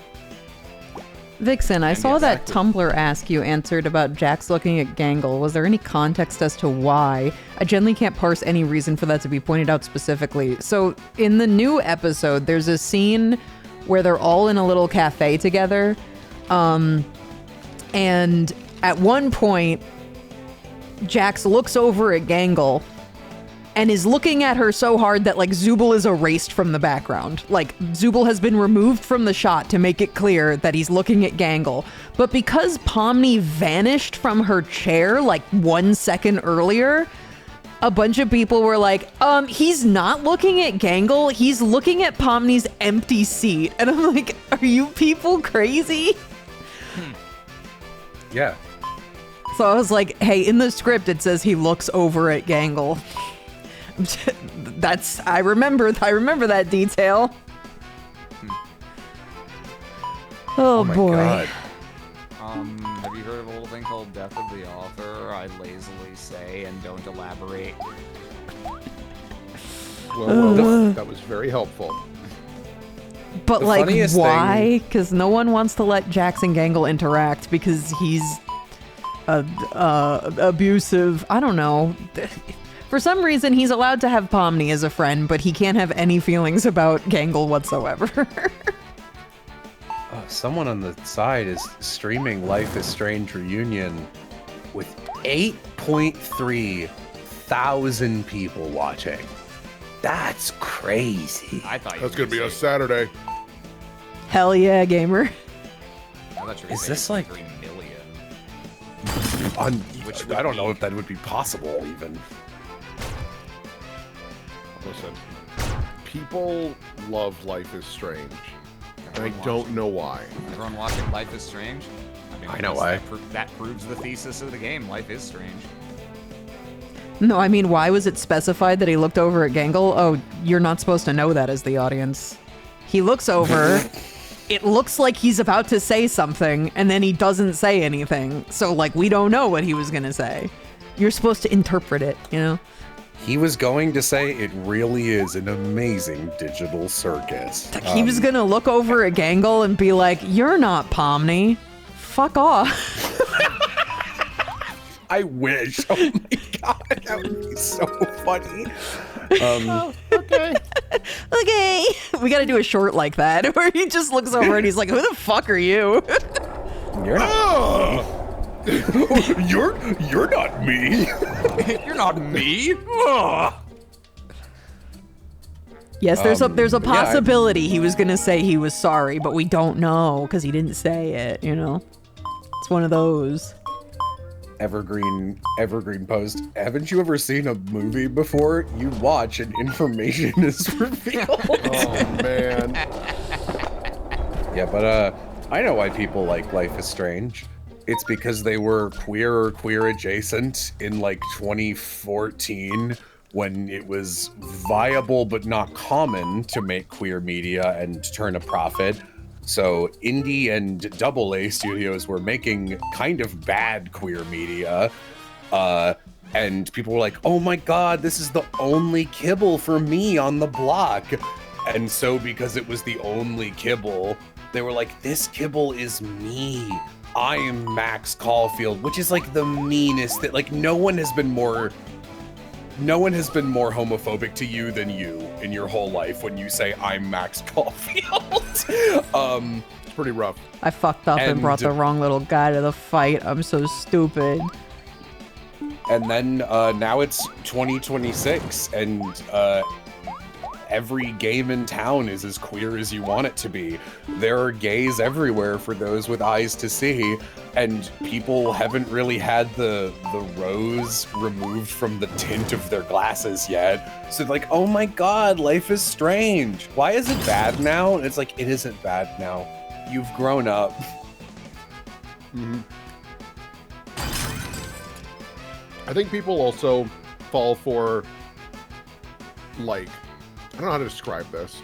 Vixen, I saw that Tumblr ask you answered about Jax looking at Gangle. Was there any context as to why? I generally can't parse any reason for that to be pointed out specifically. So in the new episode, there's a scene where they're all in a little cafe together. And at one point, Jax looks over at Gangle and is looking at her so hard that, like, Zooble is erased from the background. Like, Zooble has been removed from the shot to make it clear that he's looking at Gangle. But because Pomni vanished from her chair, like, 1 second earlier, a bunch of people were like, he's not looking at Gangle, he's looking at Pomni's empty seat. And I'm like, are you people crazy? Yeah. So I was like, hey, in the script it says he looks over at Gangle. I remember that detail. Oh my boy. God. Have you heard of a little thing called Death of the Author? I lazily say and don't elaborate. Well, that was very helpful. But, The like, funniest why? Because no one wants to let Jax and Gangle interact because he's abusive. I don't know. For some reason, he's allowed to have Pomni as a friend, but he can't have any feelings about Gangle whatsoever. Someone on the side is streaming Life is Strange Reunion with 8.3 thousand people watching. That's crazy. I thought That's gonna be a Saturday. Hell yeah, gamer. Is this like 3 million? Which I don't know if that would be possible even. Listen, people love Life is Strange, and I don't know why. Everyone watching Life is Strange? I know why. That proves the thesis of the game. Life is strange. No, I mean, why was it specified that he looked over at Gangle? Oh, you're not supposed to know that as the audience. He looks over. It looks like he's about to say something, and then he doesn't say anything. So, like, we don't know what he was going to say. You're supposed to interpret it, you know? He was going to say it really is an amazing digital circus. Like, he was going to look over at Gangle and be like, you're not Pomni. Fuck off. I wish. Oh my god, that would be so funny. Okay. Okay. We got to do a short like that where he just looks over and he's like, who the fuck are you? You're not. You're not me. You're not me. Yes, there's a yeah, possibility he was going to say he was sorry, but we don't know because he didn't say it, you know? It's one of those. Evergreen post. Haven't you ever seen a movie before? You watch and information is revealed. Oh man. Yeah, but I know why people like Life is Strange. It's because they were queer or queer adjacent in like 2014 when it was viable but not common to make queer media and turn a profit. So indie and AA studios were making kind of bad queer media. And people were like, oh my god, this is the only kibble for me on the block. And so because it was the only kibble, they were like, this kibble is me. I am Max Caulfield, which is like the meanest that like no one has been more homophobic to you than you in your whole life when you say I'm Max Caulfield. It's pretty rough. I fucked up and brought the wrong little guy to the fight. I'm so stupid. And then now it's 2026 and every game in town is as queer as you want it to be. There are gays everywhere for those with eyes to see, and people haven't really had the rose removed from the tint of their glasses yet. So like, oh my god, Life is Strange. Why is it bad now? And it's like, it isn't bad now. You've grown up. Mm-hmm. I think people also fall for, like, I don't know how to describe this.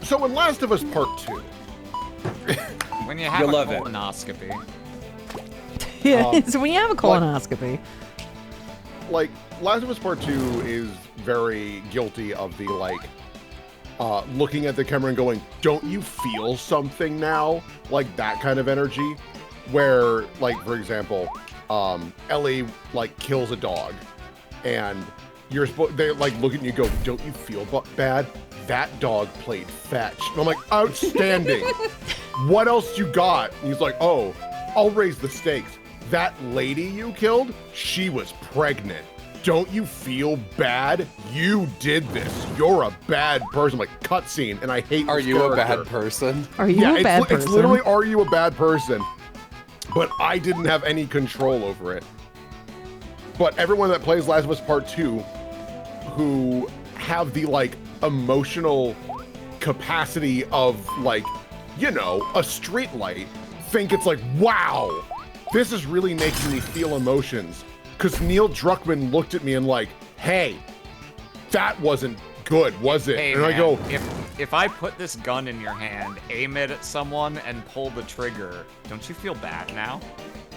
So in Last of Us Part 2... When you have You'll a love it. colonoscopy. Yeah, so when you have a colonoscopy. Like, Last of Us Part 2 is very guilty of the, like, looking at the camera and going, don't you feel something now? Like, that kind of energy. Where, like, for example, Ellie, like, kills a dog. And you're supposed, they, like, look at you and go, don't you feel bad? That dog played fetch. And I'm like, outstanding. What else you got? And he's like, oh, I'll raise the stakes. That lady you killed, she was pregnant. Don't you feel bad? You did this. You're a bad person. Like, cutscene, and I hate Are this you a character. bad person? Are you a bad person? It's literally, are you a bad person? But I didn't have any control over it. But everyone that plays Last of Us Part 2 who have the, like, emotional capacity of, like, you know, a street light, think it's like, wow, this is really making me feel emotions. Because Neil Druckmann looked at me and like, hey, that wasn't good, was it? Hey, and man, I go, if I put this gun in your hand, aim it at someone, and pull the trigger, don't you feel bad now?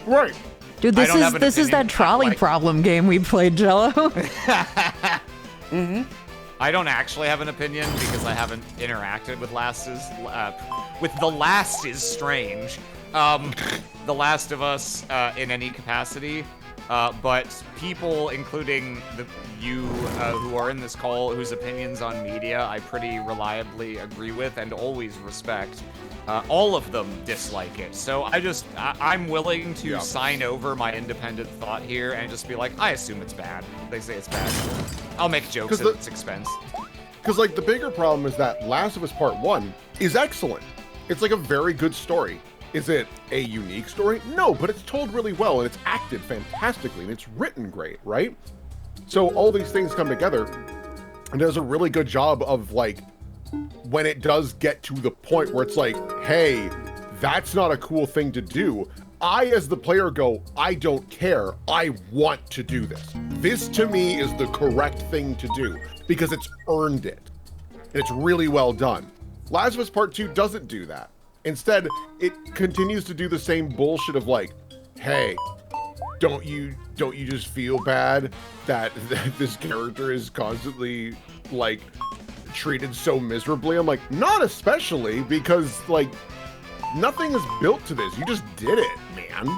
right. Dude, I this don't have is an that opinion. trolley Like- problem game we played, Jello. Mm-hmm. I don't actually have an opinion because I haven't interacted with the Last is Strange. The Last of Us in any capacity. But people, including you who are in this call, whose opinions on media I pretty reliably agree with and always respect, all of them dislike it. So I'm willing to sign over my independent thought here and just be like, I assume it's bad. They say it's bad. I'll make jokes at its expense. Because, like, the bigger problem is that Last of Us Part 1 is excellent. It's, like, a very good story. Is it a unique story? No, but it's told really well, and it's acted fantastically, and it's written great, right? So all these things come together, and does a really good job of, like, when it does get to the point where it's like, hey, that's not a cool thing to do, I, as the player, go, I don't care. I want to do this. This, to me, is the correct thing to do, because it's earned it. And it's really well done. Last of Us Part 2 doesn't do that. Instead, it continues to do the same bullshit of like, hey, don't you just feel bad that this character is constantly like treated so miserably? I'm like, not especially, because like nothing is built to this. You just did it, man.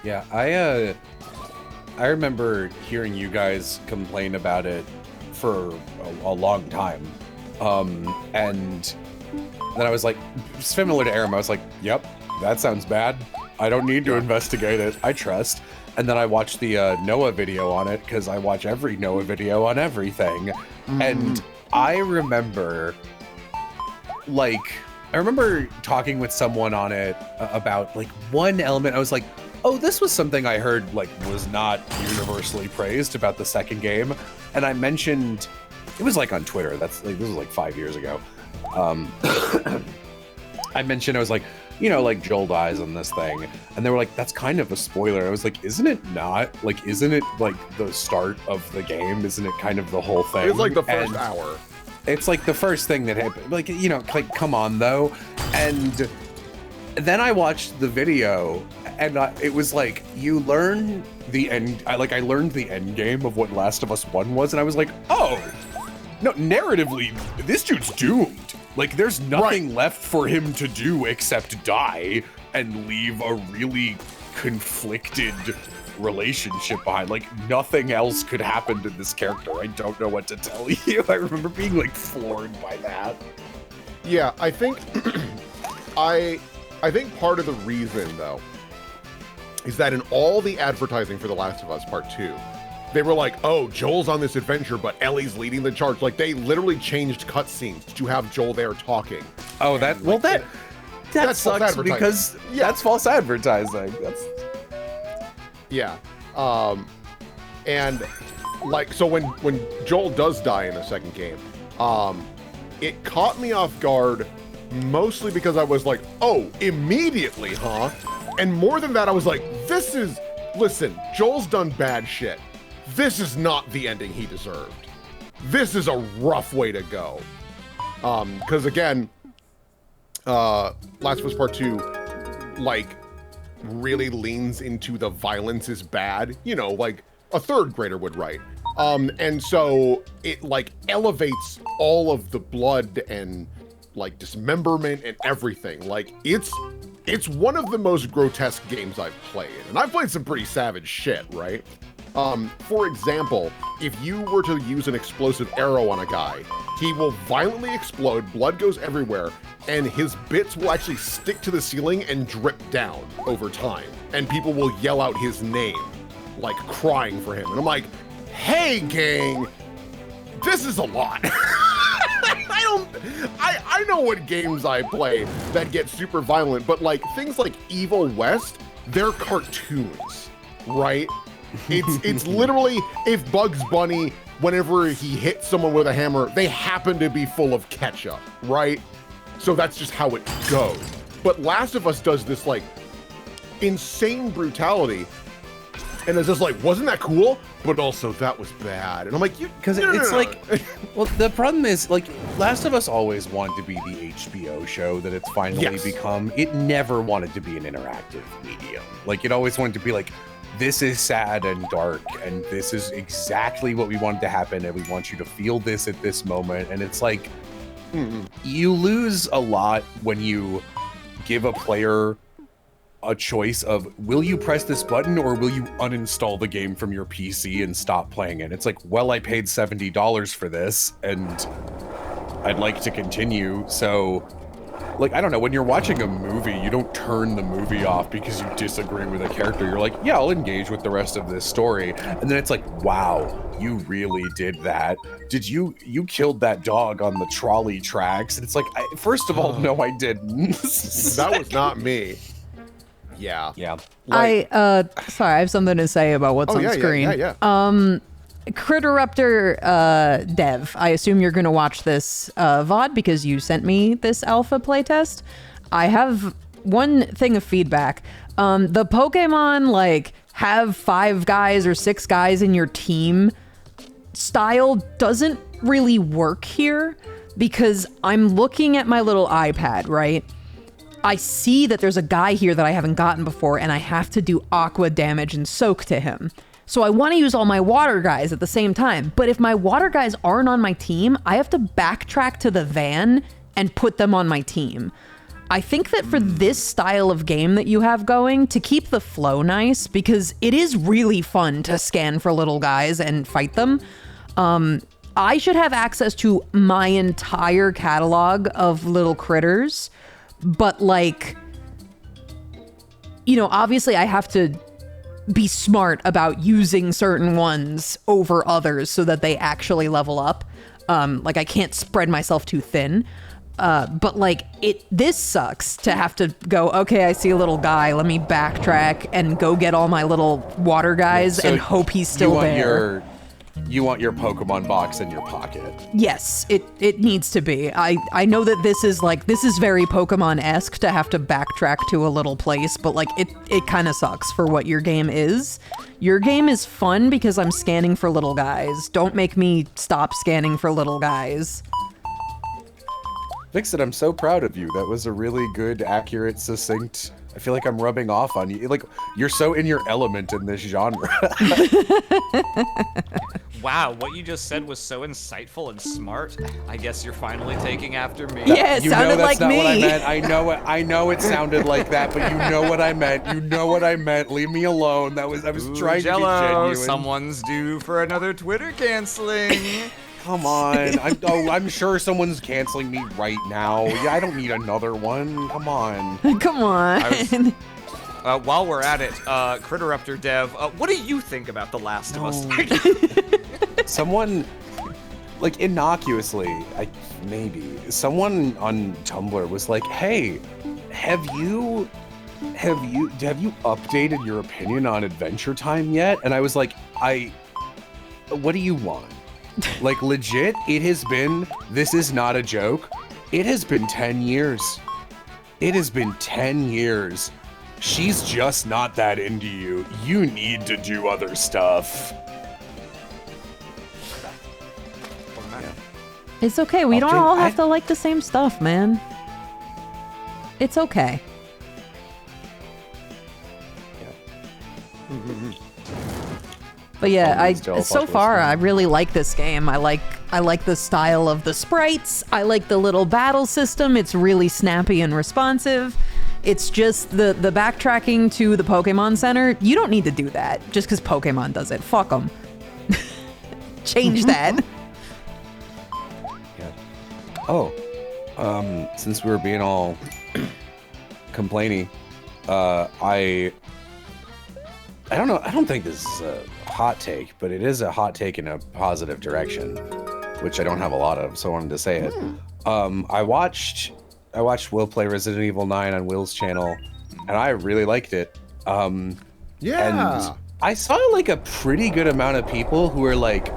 Yeah, I remember hearing you guys complain about it for a long time. And then I was like, similar to Aram, I was like, yep, that sounds bad. I don't need to investigate it. I trust. And then I watched the Noah video on it, because I watch every Noah video on everything. And I remember, talking with someone on it about, like, one element. I was like, oh, this was something I heard, like, was not universally praised about the second game. And I mentioned, it was, like, on Twitter. That's, like, this was, like, 5 years ago. I mentioned, I was like, you know, like, Joel dies on this thing, and they were like, that's kind of a spoiler. I was like, isn't it not? Like, isn't it like the start of the game? Isn't it kind of the whole thing? It's like the first hour. It's like the first thing that happened. Like, you know, like, come on though. And then I watched the video, and it was like, you learn the end. I learned the end game of what Last of Us 1 was, and I was like, oh, no, narratively, this dude's doomed. Like, there's nothing left for him to do except die and leave a really conflicted relationship behind. Like, nothing else could happen to this character. I don't know what to tell you. I remember being, like, floored by that. Yeah, I think I think part of the reason, though, is that in all the advertising for The Last of Us Part 2, they were like, oh, Joel's on this adventure, but Ellie's leading the charge. Like, they literally changed cutscenes to have Joel there talking. Oh, that sucks, because that's false advertising. Yeah. And like, so when Joel does die in the second game, it caught me off guard, mostly because I was like, oh, immediately, huh? And more than that, I was like, listen, Joel's done bad shit. This is not the ending he deserved. This is a rough way to go. Because again, Last of Us Part 2, like, really leans into the violence is bad, you know, like a third grader would write. And so it, like, elevates all of the blood and, like, dismemberment and everything. Like, it's one of the most grotesque games I've played. And I've played some pretty savage shit, right? For example, if you were to use an explosive arrow on a guy, he will violently explode, blood goes everywhere, and his bits will actually stick to the ceiling and drip down over time. And people will yell out his name, like crying for him. And I'm like, hey gang, this is a lot. I know what games I play that get super violent, but like things like Evil West, they're cartoons, right? It's literally, if Bugs Bunny, whenever he hits someone with a hammer, they happen to be full of ketchup, right? So that's just how it goes. But Last of Us does this like insane brutality, and it's just like, wasn't that cool? But also that was bad. And I'm like, because it's like, well, the problem is, like, Last of Us always wanted to be the HBO show that it's finally become. It never wanted to be an interactive medium. Like, it always wanted to be like, this is sad and dark, and this is exactly what we wanted to happen, and we want you to feel this at this moment. And it's like, you lose a lot when you give a player a choice of, will you press this button or will you uninstall the game from your PC and stop playing it? It's like, well, I paid $70 for this and I'd like to continue. So, like, I don't know, when you're watching a movie, you don't turn the movie off because you disagree with a character. You're like, yeah, I'll engage with the rest of this story. And then it's like, wow, you really did that. Did you killed that dog on the trolley tracks? And it's like, first of all, no, I didn't. That was not me. Yeah. Yeah. Sorry, I have something to say about what's on screen. Yeah. Critterruptor dev, I assume you're going to watch this VOD because you sent me this alpha playtest. I have one thing of feedback. The Pokemon, like, have 5 guys or 6 guys in your team style doesn't really work here because I'm looking at my little iPad, right? I see that there's a guy here that I haven't gotten before and I have to do aqua damage and soak to him. So I want to use all my water guys at the same time. But if my water guys aren't on my team, I have to backtrack to the van and put them on my team. I think that for this style of game that you have going, to keep the flow nice, because it is really fun to scan for little guys and fight them, I should have access to my entire catalog of little critters. But, like, you know, obviously I have to be smart about using certain ones over others so that they actually level up. Like, I can't spread myself too thin. But, like, this sucks to have to go, okay, I see a little guy, let me backtrack and go get all my little water guys and hope he's still there. You want your Pokemon box in your pocket. Yes, it needs to be. I know that this is very Pokemon-esque to have to backtrack to a little place, but, like, it kind of sucks for what your game is. Your game is fun because I'm scanning for little guys. Don't make me stop scanning for little guys. Vixen, I'm so proud of you. That was a really good, accurate, succinct... I feel like I'm rubbing off on you. Like, you're so in your element in this genre. Wow, what you just said was so insightful and smart. I guess you're finally taking after me. Yeah, it sounded like me. Not what I meant. I know it sounded like that, but you know what I meant. You know what I meant. Leave me alone. I was trying to be genuine. Someone's due for another Twitter canceling. Come on. I'm sure someone's canceling me right now. Yeah, I don't need another one. Come on. Come on. While we're at it, Critterruptor dev, what do you think about The Last of Us? Someone, like, innocuously, someone on Tumblr was like, hey, have you updated your opinion on Adventure Time yet? And I was like, what do you want? Like, legit, this is not a joke, it has been 10 years. It has been 10 years. She's just not that into you. You need to do other stuff. It's okay, we don't all have to like the same stuff, man. It's okay. But yeah, so far I really like this game. I like the style of the sprites. I like the little battle system. It's really snappy and responsive. It's just the backtracking to the Pokemon Center. You don't need to do that just because Pokemon does it. Fuck them. Change that. Yeah. Oh, since we were being all complainy, I don't know. I don't think this is a hot take, but it is a hot take in a positive direction, which I don't have a lot of, so I wanted to say it. I watched Will play Resident Evil 9 on Will's channel, and I really liked it. Yeah. And I saw like a pretty good amount of people who were like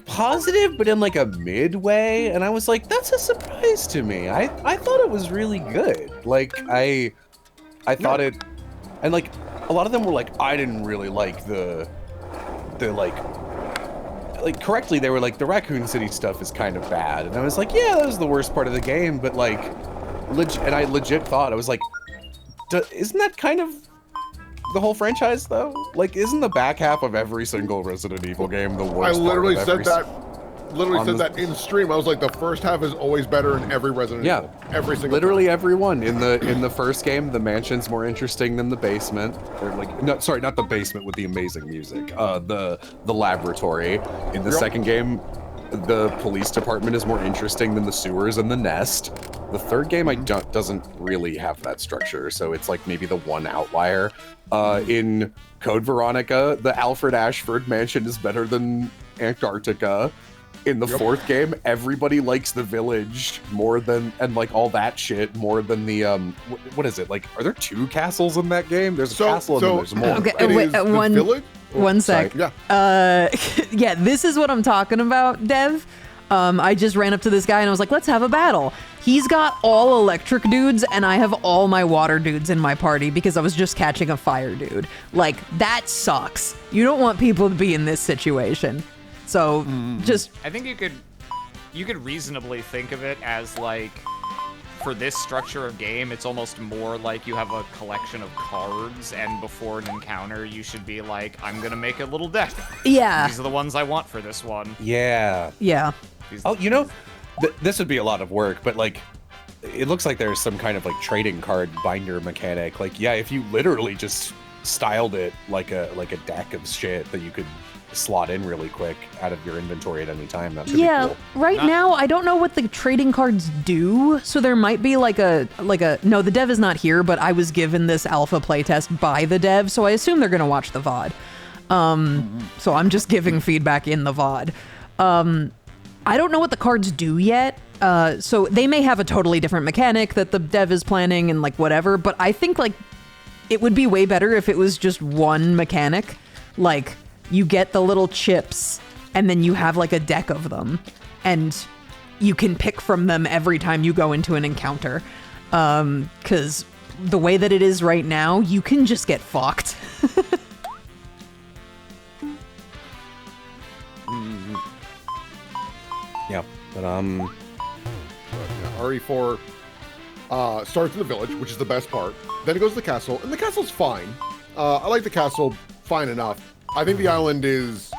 positive, but in like a midway, and I was like, that's a surprise to me. I thought it was really good. Like I thought it, and like a lot of them were like, I didn't really like the like correctly, they were like, the Raccoon City stuff is kind of bad, and I was like, yeah, that was the worst part of the game, but like, and I legit thought, I was like, isn't that kind of the whole franchise though? Like, isn't the back half of every single Resident Evil game the worst? I literally said that. literally said that in stream. I was like, the first half is always better in every Resident Evil. Every single literally time. everyone in the first game, the mansion's more interesting than the basement. Or like, no, sorry, not the basement with the amazing music. The laboratory. In the second game, the police department is more interesting than the sewers and the nest. The third game doesn't really have that structure, so it's like maybe the one outlier. In Code Veronica, the Alfred Ashford mansion is better than Antarctica. In the fourth game, everybody likes the village more than, and like all that shit more than the what is it, like, are there 2 castles in that game? There's a castle and then there's more. Okay, wait, one village? One sec. Yeah. Yeah, this is what I'm talking about, Dev. I just ran up to this guy and I was like, let's have a battle. He's got all electric dudes and I have all my water dudes in my party because I was just catching a fire dude. Like, that sucks. You don't want people to be in this situation. So just... I think you could reasonably think of it as like, for this structure of game, it's almost more like you have a collection of cards, and before an encounter, you should be like, I'm gonna make a little deck. Yeah. These are the ones I want for this one. Yeah. Yeah. Oh, you know, this would be a lot of work, but like, it looks like there's some kind of like trading card binder mechanic. Like, yeah, if you literally just styled it like a deck of shit that you could slot in really quick out of your inventory at any time, that could be cool. Right now I don't know what the trading cards do, so there might be like a no, the dev is not here, but I was given this alpha playtest by the dev, so I assume they're gonna watch the VOD. So I'm just giving feedback in the VOD. I don't know what the cards do yet, so they may have a totally different mechanic that the dev is planning and like whatever, but I think like it would be way better if it was just one mechanic. Like, you get the little chips and then you have like a deck of them and you can pick from them every time you go into an encounter. Because the way that it is right now, you can just get fucked. Yeah, but RE4 starts in the village, which is the best part. Then it goes to the castle, and the castle's fine. I like the castle fine enough. I think the island is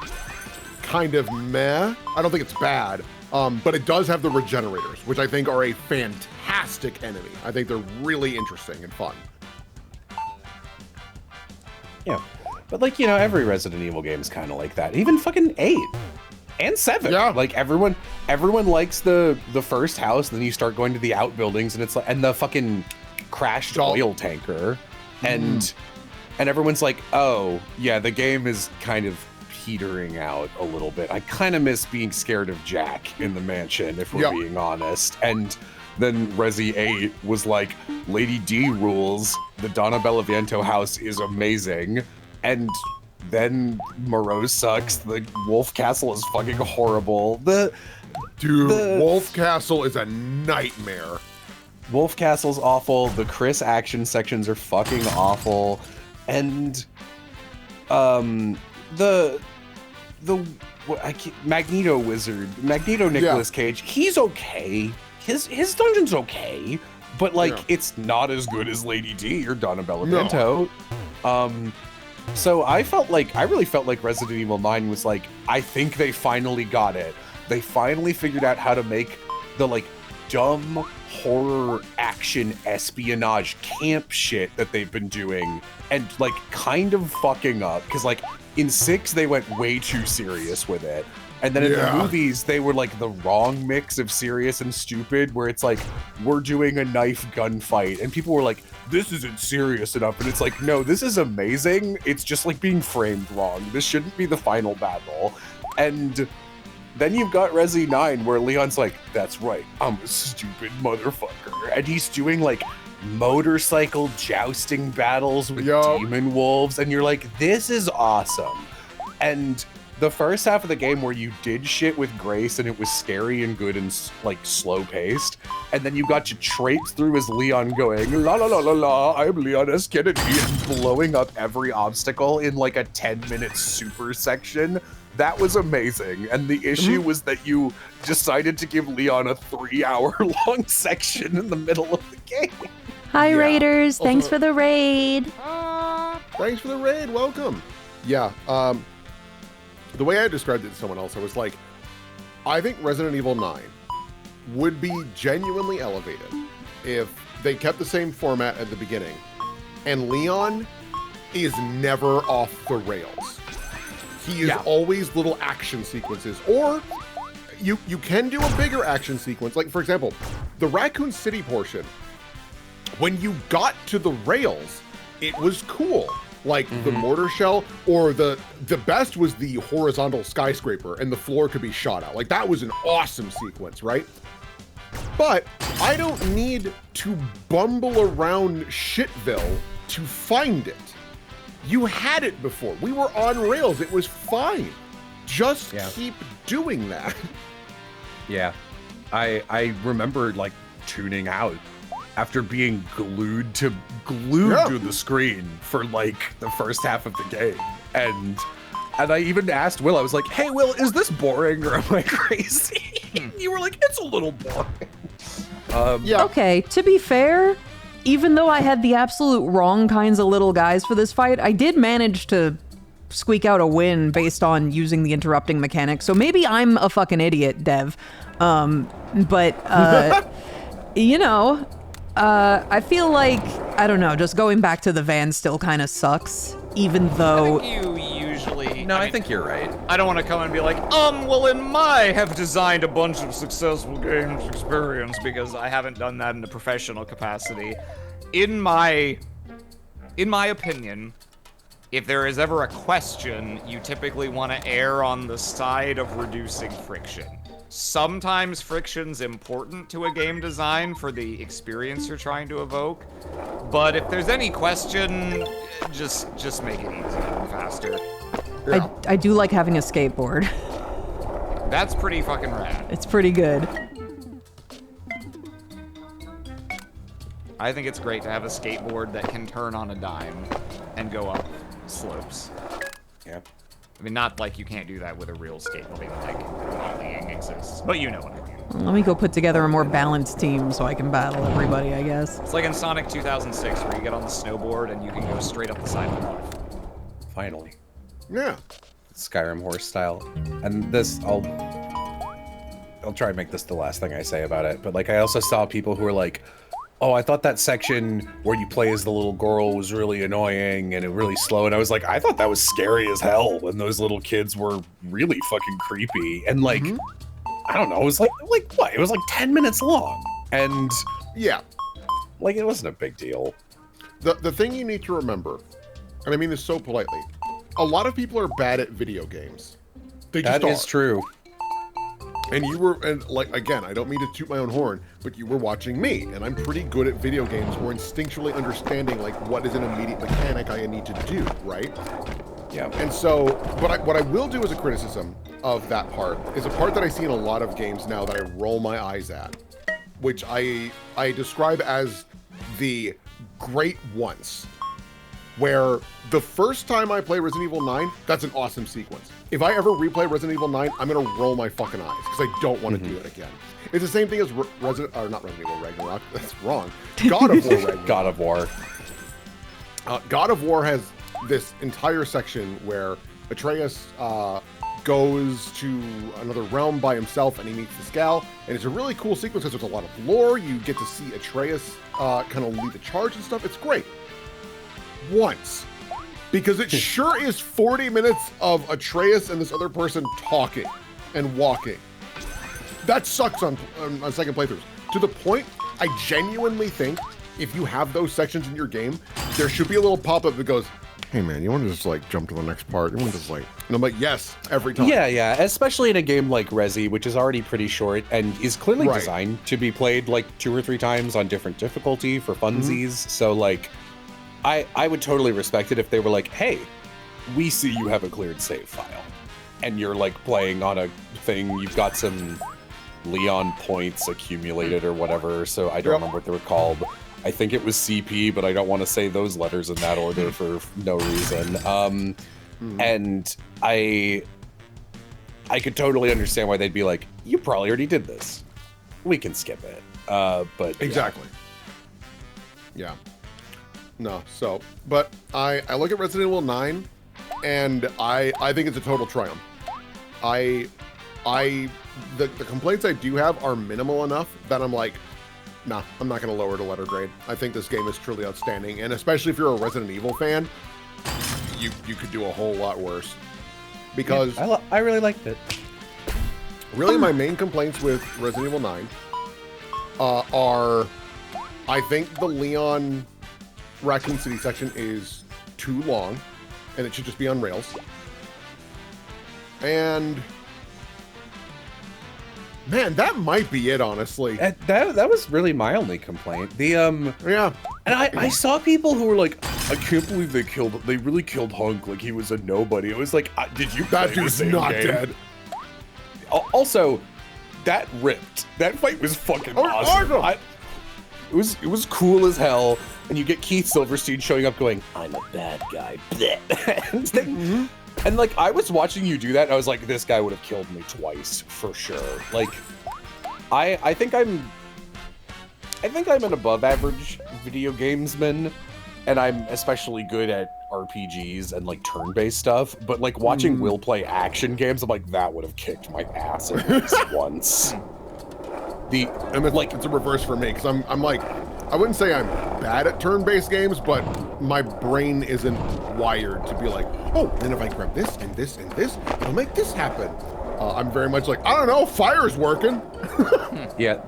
kind of meh. I don't think it's bad, but it does have the regenerators, which I think are a fantastic enemy. I think they're really interesting and fun. yeah, but like, you know, every Resident Evil game is kind of like that. Even fucking 8 and 7. Yeah. Like, everyone likes the first house, and then you start going to the outbuildings, and it's like, and the fucking crashed oil tanker, and everyone's like, oh, yeah, the game is kind of petering out a little bit. I kind of miss being scared of Jack in the mansion, if we're being honest. And then Resi 8 was like, Lady D rules, the Donna Bellaviento house is amazing. And then Moreau sucks, the Wolf Castle is fucking horrible. Dude, Wolf Castle is a nightmare. Wolf Castle's awful, the Chris action sections are fucking awful. And Magneto Wizard, Magneto Nicolas Cage, he's okay. His dungeon's okay, but like it's not as good as Lady D or Donna Bellaviento. No. So I really felt like Resident Evil 9 was like, I think they finally got it. They finally figured out how to make the like dumb horror action espionage camp shit that they've been doing and like kind of fucking up, because like in 6 they went way too serious with it, and then in the movies they were like the wrong mix of serious and stupid, where it's like, we're doing a knife gunfight and people were like, this isn't serious enough, and it's like, no, this is amazing, it's just like being framed wrong, this shouldn't be the final battle. And then you've got Resi 9, where Leon's like, that's right, I'm a stupid motherfucker. And he's doing like motorcycle jousting battles with demon wolves. And you're like, this is awesome. And the first half of the game where you did shit with grace and it was scary and good and like slow paced. And then you got to traipse through as Leon going, la la la la la, I'm Leon S. Kennedy, and blowing up every obstacle in like a 10-minute super section. That was amazing, and the issue was that you decided to give Leon a 3-hour-long section in the middle of the game. Hi, Raiders. Thanks for the raid. Thanks for the raid. Welcome. Yeah. The way I described it to someone else, I was like, I think Resident Evil 9 would be genuinely elevated if they kept the same format at the beginning, and Leon is never off the rails. He is always little action sequences, or you can do a bigger action sequence. Like, for example, the Raccoon City portion, when you got to the rails, it was cool. Like the mortar shell, or the best was the horizontal skyscraper and the floor could be shot out. Like, that was an awesome sequence, right? But I don't need to bumble around Shitville to find it. You had it before. We were on rails. It was fine. Just keep doing that. Yeah. I remember, like, tuning out after being glued to the screen for, like, the first half of the game. And I even asked Will, I was like, hey, Will, is this boring or am I crazy? You were like, it's a little boring. Okay, to be fair, even though I had the absolute wrong kinds of little guys for this fight, I did manage to squeak out a win based on using the interrupting mechanic. So maybe I'm a fucking idiot, Dev. You know, I feel like, I don't know, just going back to the van still kind of sucks, even though... I think you usually... No, I think you're right. I don't want to come and be like, well, have designed a bunch of successful games experience, because I haven't done that in a professional capacity. In my opinion, if there is ever a question, you typically want to err on the side of reducing friction. Sometimes friction's important to a game design for the experience you're trying to evoke, but if there's any question, just make it easier and faster. Yeah. I do like having a skateboard. That's pretty fucking rad. It's pretty good. I think it's great to have a skateboard that can turn on a dime and go up slopes. Yeah. I mean, not like you can't do that with a real skateboarding, like volleying exists, but you know what I mean. Let me go put together a more balanced team so I can battle everybody, I guess. It's like in Sonic 2006 where you get on the snowboard and you can go straight up the side of the cliff. Finally. Yeah. Skyrim horse style. And this, I'll try and make this the last thing I say about it, but like I also saw people who were like, oh, I thought that section where you play as the little girl was really annoying and it really slow. And I was like, I thought that was scary as hell when those little kids were really fucking creepy. And like, I don't know, it was like what? It was like 10 minutes long. And yeah, like, it wasn't a big deal. The thing you need to remember, and I mean this so politely, a lot of people are bad at video games. They just That is true. And you were, and like, again, I don't mean to toot my own horn, but you were watching me, and I'm pretty good at video games or instinctually understanding, like, what is an immediate mechanic I need to do, right? Yeah. And so, what I will do as a criticism of that part is a part that I see in a lot of games now that I roll my eyes at, which I describe as the great once, where the first time I play Resident Evil 9, that's an awesome sequence. If I ever replay Resident Evil 9, I'm gonna roll my fucking eyes because I don't want to do it again. It's the same thing as not Resident Evil Ragnarok. That's wrong. God of War Ragnarok. God of War. God of War has this entire section where Atreus goes to another realm by himself and he meets the Scal, and it's a really cool sequence because there's a lot of lore. You get to see Atreus kind of lead the charge and stuff. It's great. Once. Because it sure is 40 minutes of Atreus and this other person talking and walking. That sucks on second playthroughs. To the point, I genuinely think if you have those sections in your game, there should be a little pop-up that goes, hey man, you want to just like jump to the next part? You want to just like, and I'm like, yes, every time. Yeah, especially in a game like Resi, which is already pretty short and is clearly designed to be played like 2 or 3 times on different difficulty for funsies. So like, I would totally respect it if they were like, hey, we see you have a cleared save file. And you're like playing on a thing, you've got some Leon points accumulated or whatever, so I don't remember what they were called. I think it was CP, but I don't want to say those letters in that order for no reason. And I could totally understand why they'd be like, you probably already did this. We can skip it. But exactly. Yeah. No, so, but I look at Resident Evil 9, and I think it's a total triumph. I the complaints I do have are minimal enough that I'm like, nah, I'm not going to lower the letter grade. I think this game is truly outstanding, and especially if you're a Resident Evil fan, you could do a whole lot worse. Because I really liked it. Really, my main complaints with Resident Evil 9 are, I think the Leon Raccoon City section is too long, and it should just be on rails. And man, that might be it, honestly. That was really my only complaint. Yeah. And I saw people who were like, I can't believe they really killed Hunk, like he was a nobody. It was like, did you play That dude's the same not game? dead. Also, that ripped. That fight was fucking awesome. It was cool as hell. And you get Keith Silverstein showing up going, I'm a bad guy. And like, I was watching you do that, and I was like, this guy would have killed me twice, for sure. Like, I think I'm an above average video gamesman, and I'm especially good at RPGs and like turn-based stuff, but like watching Will play action games, I'm like, that would have kicked my ass at least once. It's a reverse for me, because I'm like, I wouldn't say I'm bad at turn-based games, but my brain isn't wired to be like, oh, then if I grab this and this and this, it'll make this happen. I'm very much like, I don't know, fire's working. Yeah,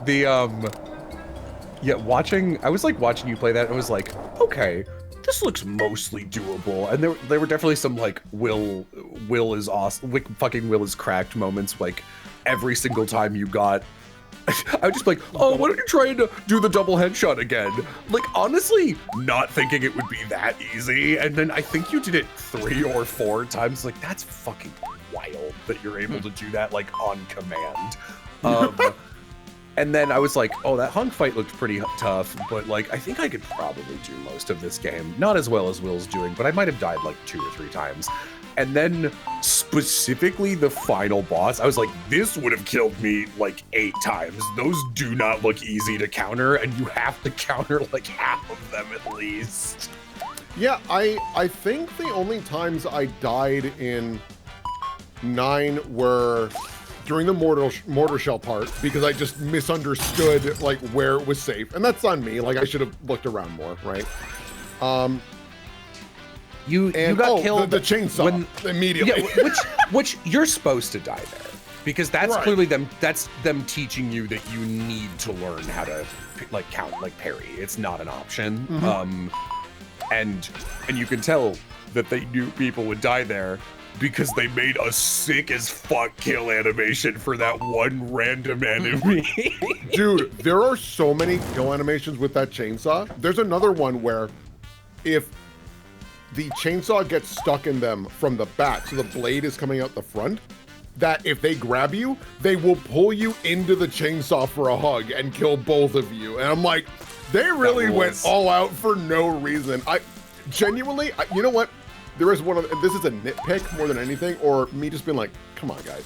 I was like watching you play that, and I was like, okay, this looks mostly doable. And there were definitely some like Will is awesome, fucking Will is cracked moments, like every single time you got I would just be like, oh, why don't you try to do the double headshot again? Like, honestly, not thinking it would be that easy. And then I think you did it 3 or 4 times. Like, that's fucking wild that you're able to do that, like, on command. And then I was like, oh, that Hunk fight looked pretty tough, but, like, I think I could probably do most of this game. Not as well as Will's doing, but I might have died, like, 2 or 3 times. And then specifically the final boss, I was like, this would have killed me like 8 times. Those do not look easy to counter, and you have to counter like half of them at least. Yeah, I think the only times I died in 9 were during the mortar shell part, because I just misunderstood like where it was safe. And that's on me, like I should have looked around more, right? You got killed the chainsaw immediately. Yeah, which you're supposed to die there, because that's clearly them teaching you that you need to learn how to like count like parry. It's not an option. And you can tell that they knew people would die there because they made a sick as fuck kill animation for that one random enemy. Dude, there are so many kill animations with that chainsaw. There's another one where if the chainsaw gets stuck in them from the back, so the blade is coming out the front, that if they grab you, they will pull you into the chainsaw for a hug and kill both of you. And I'm like, they really went all out for no reason. Genuinely, you know what? There is one of, this is a nitpick more than anything, or me just being like, come on guys,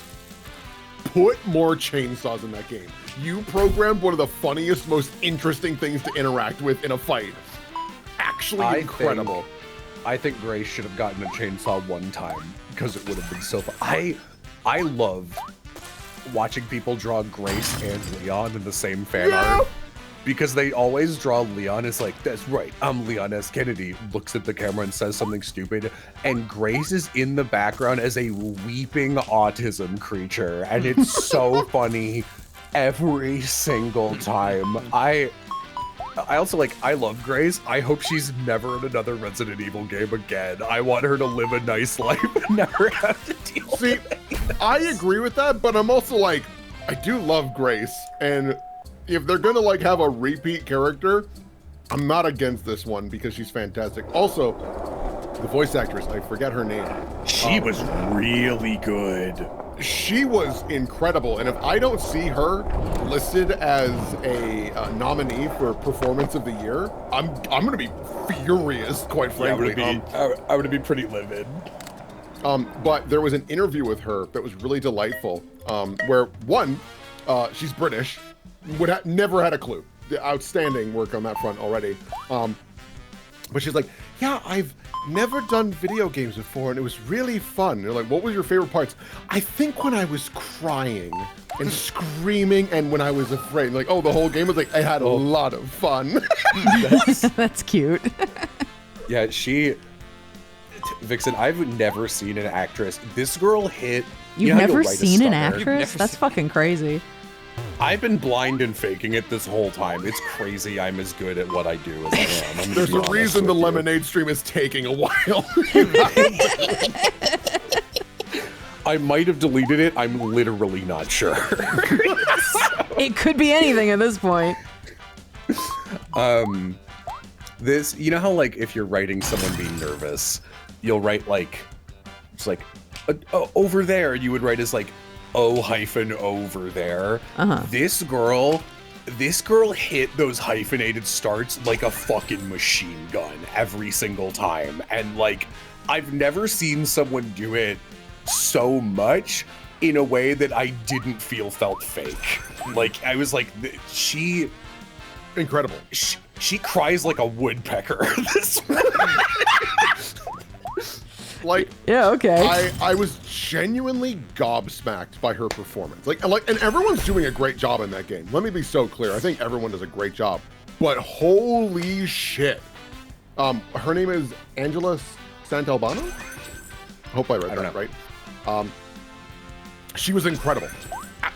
put more chainsaws in that game. You programmed one of the funniest, most interesting things to interact with in a fight. Actually incredible. I think Grace should have gotten a chainsaw one time, because it would have been so fun. I love watching people draw Grace and Leon in the same fan art, because they always draw Leon as like, that's right, I'm Leon S. Kennedy, looks at the camera and says something stupid, and Grace is in the background as a weeping autism creature, and it's so funny every single time. I also I love Grace. I hope she's never in another Resident Evil game again. I want her to live a nice life and never have to deal with it. I agree with that, but I'm also like, I do love Grace, and if they're gonna have a repeat character, I'm not against this one because she's fantastic. Also, the voice actress, I forget her name. She was really good. She was incredible, and if I don't see her listed as a nominee for Performance of the Year, I'm gonna be furious, quite frankly. I'm gonna be pretty livid. But there was an interview with her that was really delightful, where one, she's British, never had a clue. The outstanding work on that front already. But she's like, yeah, I've never done video games before, and it was really fun. They're like, what was your favorite parts? I think when I was crying and screaming and when I was afraid. Like, oh, the whole game was like, I had a lot of fun. That's cute. Yeah, Vixen, I've never seen an actress. This girl hit... You've never write a seen an stunner? actress? That's fucking crazy. I've been blind and faking it this whole time. It's crazy I'm as good at what I do as I am. There's a reason the Lemonade stream is taking a while. I might have deleted it. I'm literally not sure. It could be anything at this point. This, you know how like if you're writing someone being nervous, you'll write like, it's like, over there, you would write as like, O-over there. This girl hit those hyphenated starts like a fucking machine gun every single time. And like, I've never seen someone do it so much in a way that I didn't felt fake. Like, I was like, Incredible. She cries like a woodpecker. This Like, yeah, okay. I was genuinely gobsmacked by her performance. Like, and everyone's doing a great job in that game. Let me be so clear. I think everyone does a great job. But holy shit. Her name is Angela Santalbano? I hope I read that right. She was incredible.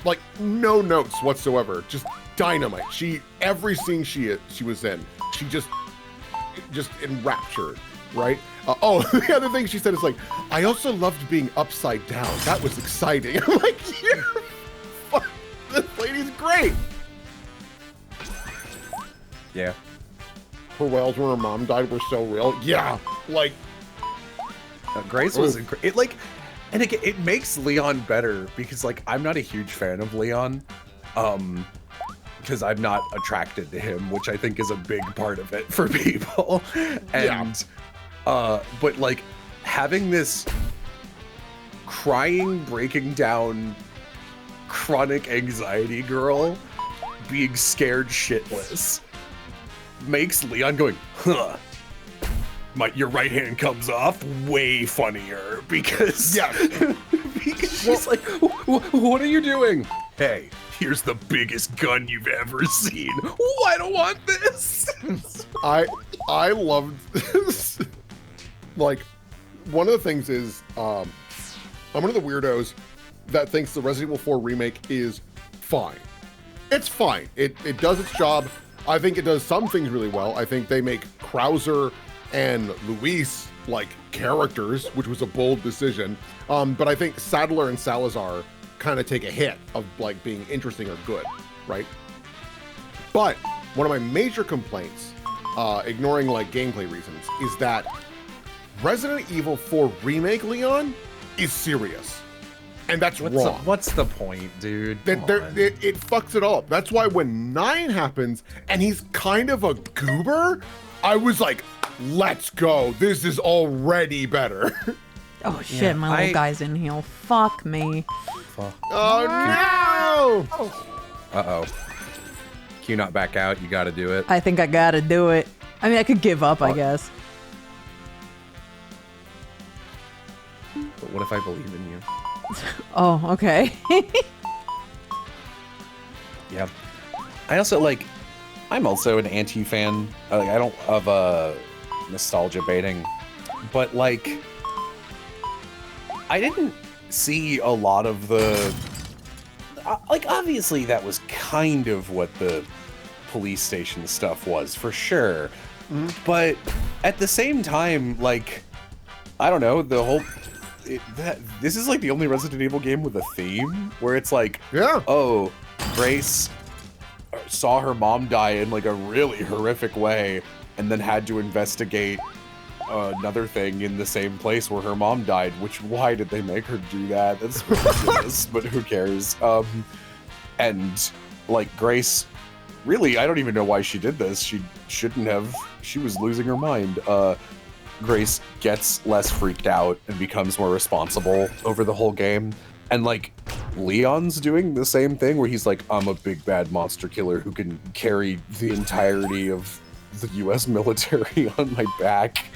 Like, no notes whatsoever. Just dynamite. Every scene she was in, she just enraptured, right? The other thing she said is like, I also loved being upside down. That was exciting. I'm like, this lady's great. Yeah. Her wails when her mom died were so real. Yeah, like. Grace was it like, and it makes Leon better because like I'm not a huge fan of Leon, because I'm not attracted to him, which I think is a big part of it for people, and. But like having this crying, breaking down, chronic anxiety girl being scared shitless makes Leon going, huh. Your right hand comes off way funnier because because she's like, what are you doing? Hey, here's the biggest gun you've ever seen. Oh, I don't want this. I loved this. Like, one of the things is, I'm one of the weirdos that thinks the Resident Evil 4 remake is fine. It's fine. It does its job. I think it does some things really well. I think they make Krauser and Luis like characters, which was a bold decision. But I think Sadler and Salazar kind of take a hit of like being interesting or good, right? But one of my major complaints, ignoring like gameplay reasons, is that Resident Evil 4 Remake Leon is serious. And that's wrong. What's the point, dude? It fucks it all up. That's why when 9 happens and he's kind of a goober, I was like, let's go. This is already better. Oh shit, my little guy's in here. Fuck me. Oh no! Uh-oh. Can you not back out? You gotta do it. I think I gotta do it. I mean, I could give up, I guess. But what if I believe in you? Oh, okay. Yeah. I also like. I'm also an anti-fan. Like I don't of nostalgia baiting, but like I didn't see a lot of the. Like obviously that was kind of what the police station stuff was for sure, but at the same time, like I don't know the whole. This is like the only Resident Evil game with a theme where it's like, oh, Grace saw her mom die in like a really horrific way and then had to investigate another thing in the same place where her mom died, which why did they make her do that? That's ridiculous, but who cares? And like Grace, really, I don't even know why she did this. She shouldn't have. She was losing her mind. Grace gets less freaked out and becomes more responsible over the whole game. And like Leon's doing the same thing where he's like, I'm a big bad monster killer who can carry the entirety of the U.S. military on my back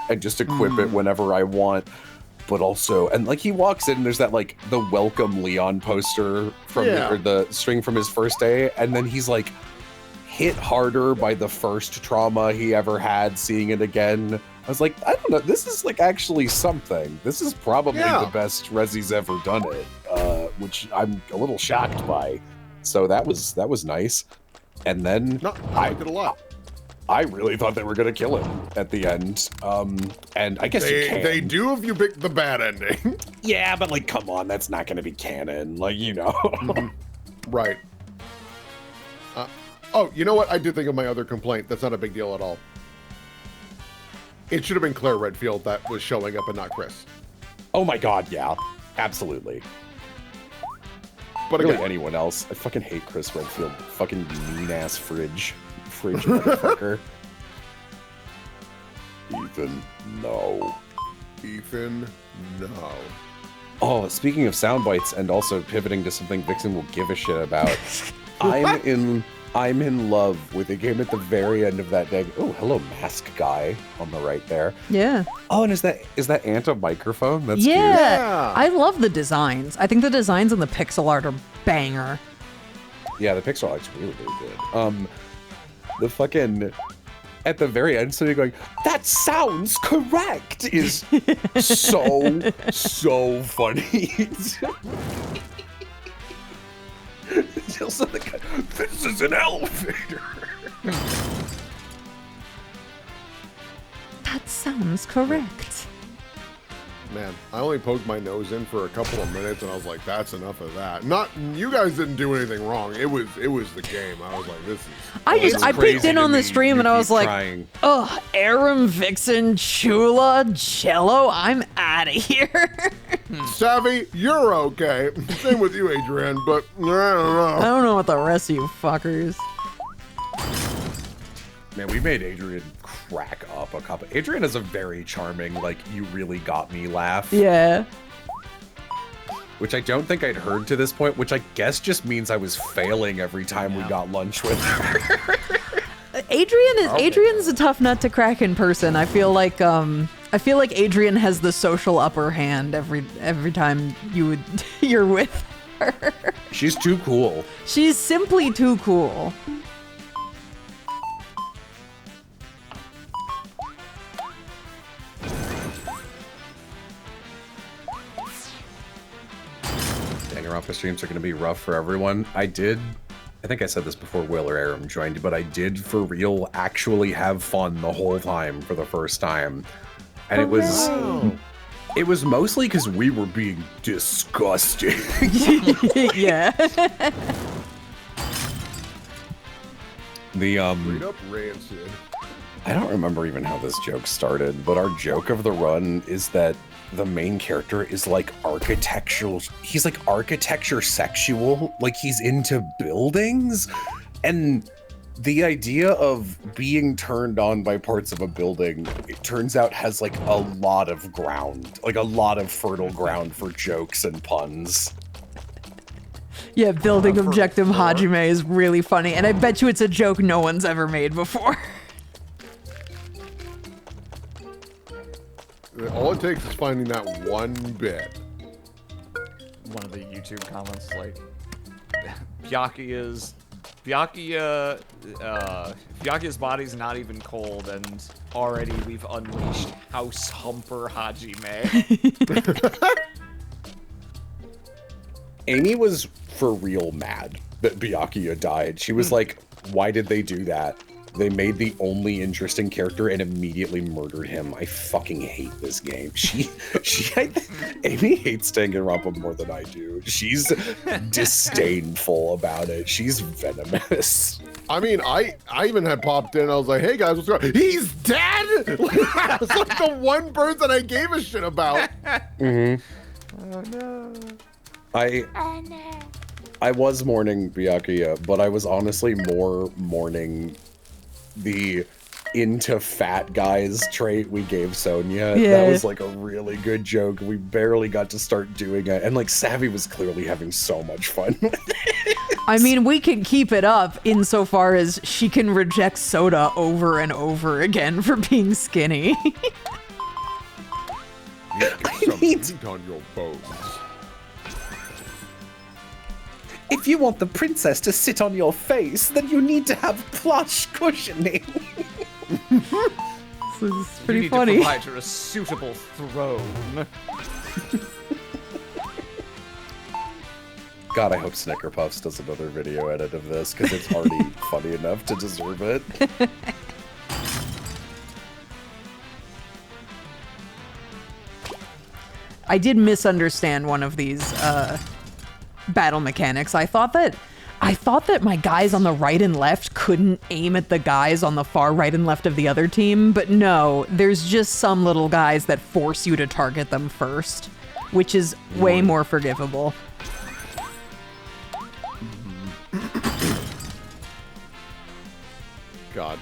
and just equip it whenever I want. But also, and like he walks in, and there's that like the welcome Leon poster from or the string from his first day, and then he's like hit harder by the first trauma he ever had seeing it again. I was like, I don't know, this is like actually something. This is probably the best Rezi's ever done it, which I'm a little shocked by. So that was nice. And then I liked it a lot. I really thought they were gonna kill him at the end. And I guess you can. They do if you pick the bad ending. Yeah, but like, come on, that's not gonna be canon. Like, you know. Right. Oh, you know what? I did think of my other complaint. That's not a big deal at all. It should have been Claire Redfield that was showing up and not Chris. Oh my god, yeah. Absolutely. But really again, anyone else. I fucking hate Chris Redfield. Fucking mean-ass fridge motherfucker. Ethan, no. Ethan, no. Oh, speaking of sound bites and also pivoting to something Vixen will give a shit about, I'm in love with a game at the very end of that day. Oh, hello, mask guy on the right there. Yeah. Oh, and is that Ant a microphone? That's cute. Yeah. I love the designs. I think the designs and the pixel art are banger. Yeah, the pixel art's really, really good. The fucking at the very end, somebody going, "That sounds correct," is so funny. Also the guy, this is an elevator. That sounds correct. Man, I only poked my nose in for a couple of minutes, and I was like, "That's enough of that." Not you guys didn't do anything wrong. It was the game. I was like, "This is." I peeked in on the stream and I was like, trying. "Oh, Aram, Vixen, Chula, Cello, I'm out of here." Savvy, you're okay. Same with you, Adrian. But I don't know. I don't know what the rest of you fuckers. Man, we made Adrian crack up a couple. Adrian is a very charming, like, you really got me laugh. Yeah. Which I don't think I'd heard to this point, which I guess just means I was failing every time we got lunch with her. Adrian's a tough nut to crack in person. I feel like Adrian has the social upper hand every time you're with her. She's too cool. She's simply too cool. Danganronpa streams are going to be rough for everyone. I think I said this before Will or Aram joined, but I did for real actually have fun the whole time for the first time. And it was mostly because we were being disgusting. Yeah. Straight up rancid. I don't remember even how this joke started, but our joke of the run is that the main character is like architectural. He's like architecture sexual. Like he's into buildings. And the idea of being turned on by parts of a building, it turns out has like a lot of ground, like a lot of fertile ground for jokes and puns. Yeah, building objective Hajime is really funny. And I bet you it's a joke no one's ever made before. All it takes is finding that one bit. One of the YouTube comments like, Byakuya's body's not even cold, and already we've unleashed House Humper Hajime. Amy was for real mad that Byakuya died. She was like, why did they do that? They made the only interesting character and immediately murdered him. I fucking hate this game. Amy hates Danganronpa more than I do. She's disdainful about it. She's venomous. I mean, I even had popped in. I was like, "Hey guys, what's going on? He's dead!" That was like the one person I gave a shit about. Mm-hmm. Oh no. I was mourning Byakuya, but I was honestly more mourning the into fat guys trait we gave Sonia. Yeah. That was like a really good joke. We barely got to start doing it. And like Savvy was clearly having so much fun with it. I mean, we can keep it up insofar as she can reject Soda over and over again for being skinny. Some meat on your bones. If you want the princess to sit on your face, then you need to have plush cushioning. This is pretty you need funny. to provide her a suitable throne. God, I hope Snicker Puffs does another video edit of this, because it's already funny enough to deserve it. I did misunderstand one of these battle mechanics. I thought that my guys on the right and left couldn't aim at the guys on the far right and left of the other team, but no, there's just some little guys that force you to target them first, which is way more forgivable. God.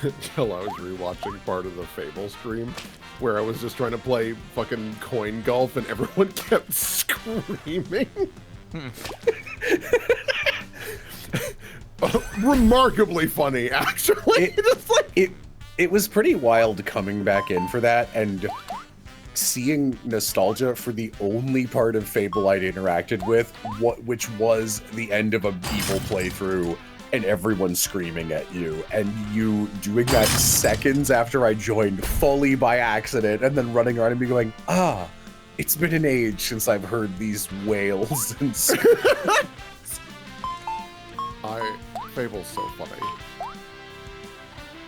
Until I was rewatching part of the Fable stream where I was just trying to play fucking coin golf and everyone kept screaming. Remarkably funny, actually. It was pretty wild coming back in for that and seeing nostalgia for the only part of Fable I'd interacted with, which was the end of a evil playthrough and everyone screaming at you, and you doing that seconds after I joined fully by accident, and then running around and be going, it's been an age since I've heard these wails and Fable's so funny.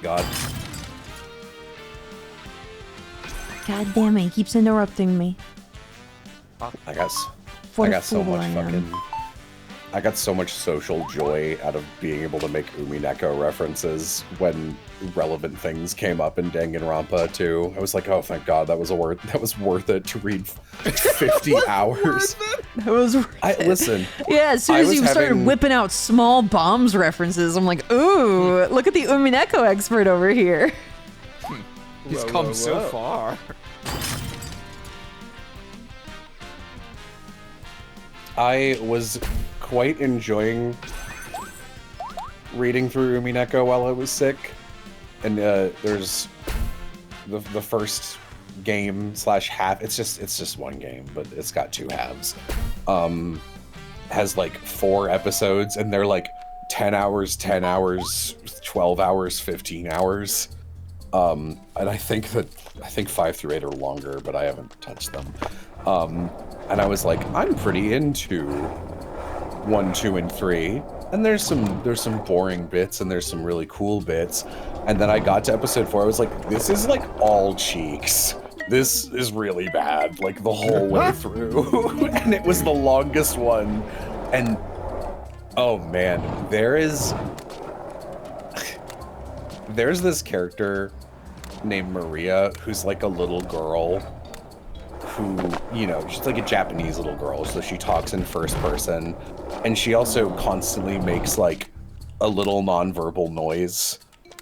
God. God damn it, he keeps interrupting me. I got so What a much fool I am. fucking... I got so much social joy out of being able to make Umineko references when relevant things came up in Danganronpa too. I was like, oh, thank God, that was worth it to read 50 hours. That was worth it. Listen. Yeah, as soon as you started whipping out small bombs references, I'm like, ooh, look at the Umineko expert over here. He's come so far. I was quite enjoying reading through Umineko while I was sick, and there's the first game / half. It's just one game, but it's got 2 halves. Has like 4 episodes, and they're like 10 hours, 10 hours, 12 hours, 15 hours. And I think 5 through 8 are longer, but I haven't touched them. And I was like, I'm pretty into 1, 2, and 3. And there's some boring bits and there's some really cool bits. And then I got to episode 4, I was like, this is like all cheeks. This is really bad, like the whole way through. And it was the longest one. And oh man, there's this character named Maria who's like a little girl who, you know, she's like a Japanese little girl, so she talks in first person, and she also constantly makes like a little nonverbal noise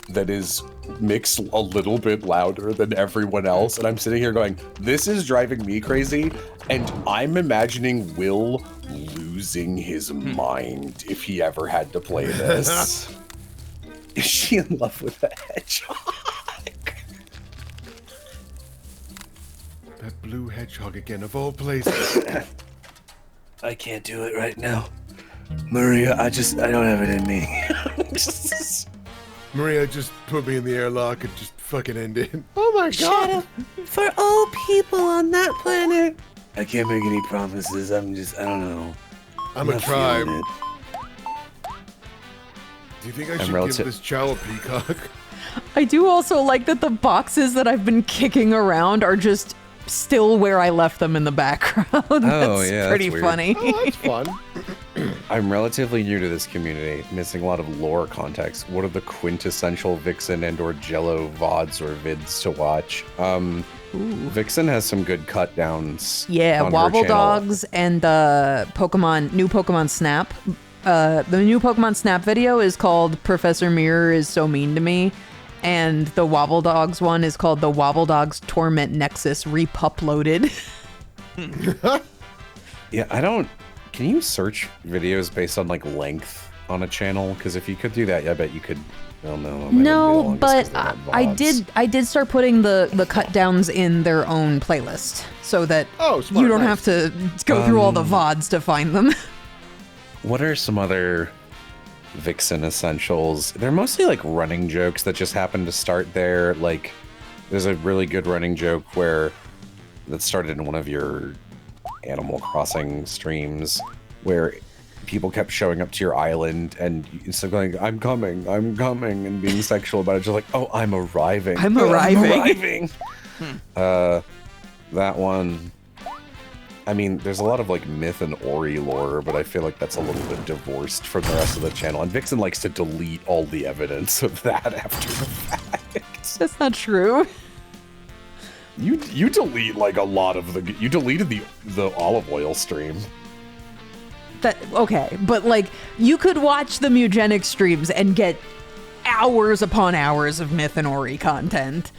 that is mixed a little bit louder than everyone else, and I'm sitting here going, this is driving me crazy, and I'm imagining Will losing his mind if he ever had to play this. Is she in love with the hedgehog? That blue hedgehog again, of all places. I can't do it right now. Maria, I don't have it in me. Maria, just put me in the airlock and just fucking end it. Oh my god. Shut up. For all people on that planet. I can't make any promises. I don't know. I'm a not tribe. feeling it. Do you think I should give this chow a peacock? I do also like that the boxes that I've been kicking around are just still where I left them in the background. That's yeah, pretty that's weird. funny. Oh, that's fun. I'm relatively new to this community, missing a lot of lore context. What are the quintessential Vixen and or Jello VODs or vids to watch? Vixen has some good cut downs. Yeah, on Wobble her channel. Dogs and the new Pokemon Snap. The new Pokemon Snap video is called Professor Mirror is So Mean to Me. And the Wobble Dogs one is called the Wobble Dogs Torment Nexus Repuploaded. Yeah, I don't Can you search videos based on like length on a channel? Because if you could do that, I bet you could. Well, No, but I did start putting the cut downs in their own playlist so that you don't have to go through all the VODs to find them. What are some other Vixen essentials? They're mostly like running jokes that just happen to start there. Like, there's a really good running joke that started in one of your Animal Crossing streams where people kept showing up to your island and instead of going, I'm coming, and being sexual about it, just like, oh, I'm arriving. I'm arriving. That one. I mean, there's a lot of like myth and Ori lore, but I feel like that's a little bit divorced from the rest of the channel. And Vixen likes to delete all the evidence of that after the fact. That's not true. You delete like a lot of you deleted the olive oil stream. Okay, but like you could watch the Mugenic streams and get hours upon hours of myth and Ori content.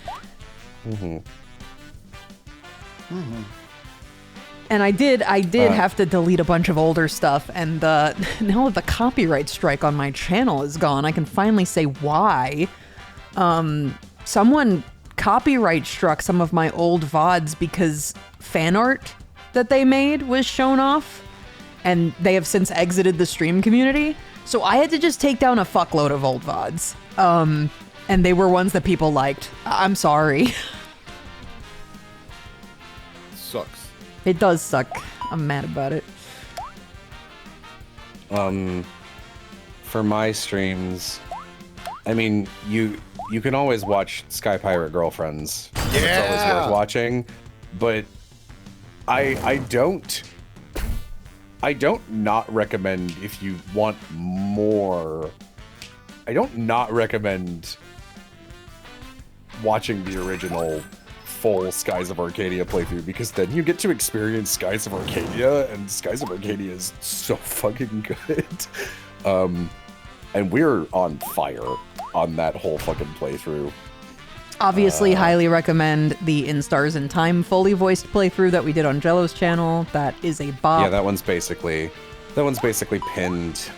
And I did have to delete a bunch of older stuff, and now the copyright strike on my channel is gone. I can finally say why. Someone copyright struck some of my old VODs because fan art that they made was shown off, and they have since exited the stream community. So I had to just take down a fuckload of old VODs. And they were ones that people liked. I'm sorry. Sucks. It does suck. I'm mad about it. For my streams, I mean, you can always watch Sky Pirate Girlfriends. Yeah! It's always worth watching. But I don't not recommend if you want more. I don't not recommend watching the original full Skies of Arcadia playthrough, because then you get to experience Skies of Arcadia, and Skies of Arcadia is so fucking good. And we're on fire on that whole fucking playthrough. Obviously, highly recommend the In Stars in Time fully voiced playthrough that we did on Jello's channel. That is a bop. Yeah, that one's basically pinned.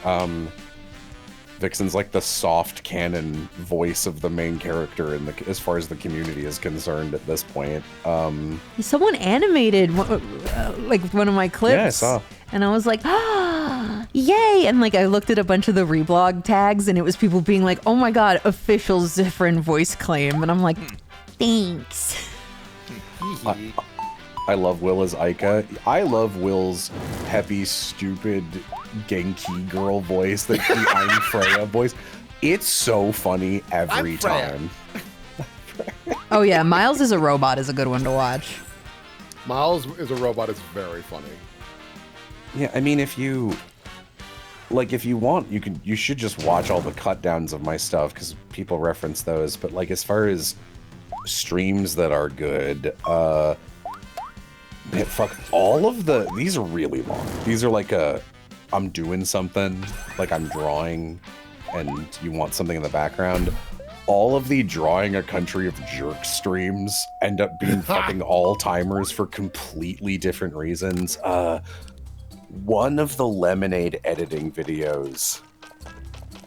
Vixen's like the soft canon voice of the main character as far as the community is concerned at this point. Someone animated like one of my clips. Yeah, I saw. And I was like, yay! And like I looked at a bunch of the reblog tags, and it was people being like, oh my god, official Zifrin voice claim. And I'm like, thanks. I love Will as Aika. I love Will's peppy, stupid, Genki girl voice, the I'm Freya voice. It's so funny every time. Oh yeah, Miles is a Robot is a good one to watch. Miles is a Robot is very funny. Yeah, I mean, if you want, you should just watch all the cut downs of my stuff, because people reference those. But like, as far as streams that are good, man, fuck, these are really long. These are like I'm doing something, like I'm drawing, and you want something in the background. All of the Drawing a Country of Jerk streams end up being fucking all-timers for completely different reasons. One of the Lemonade editing videos,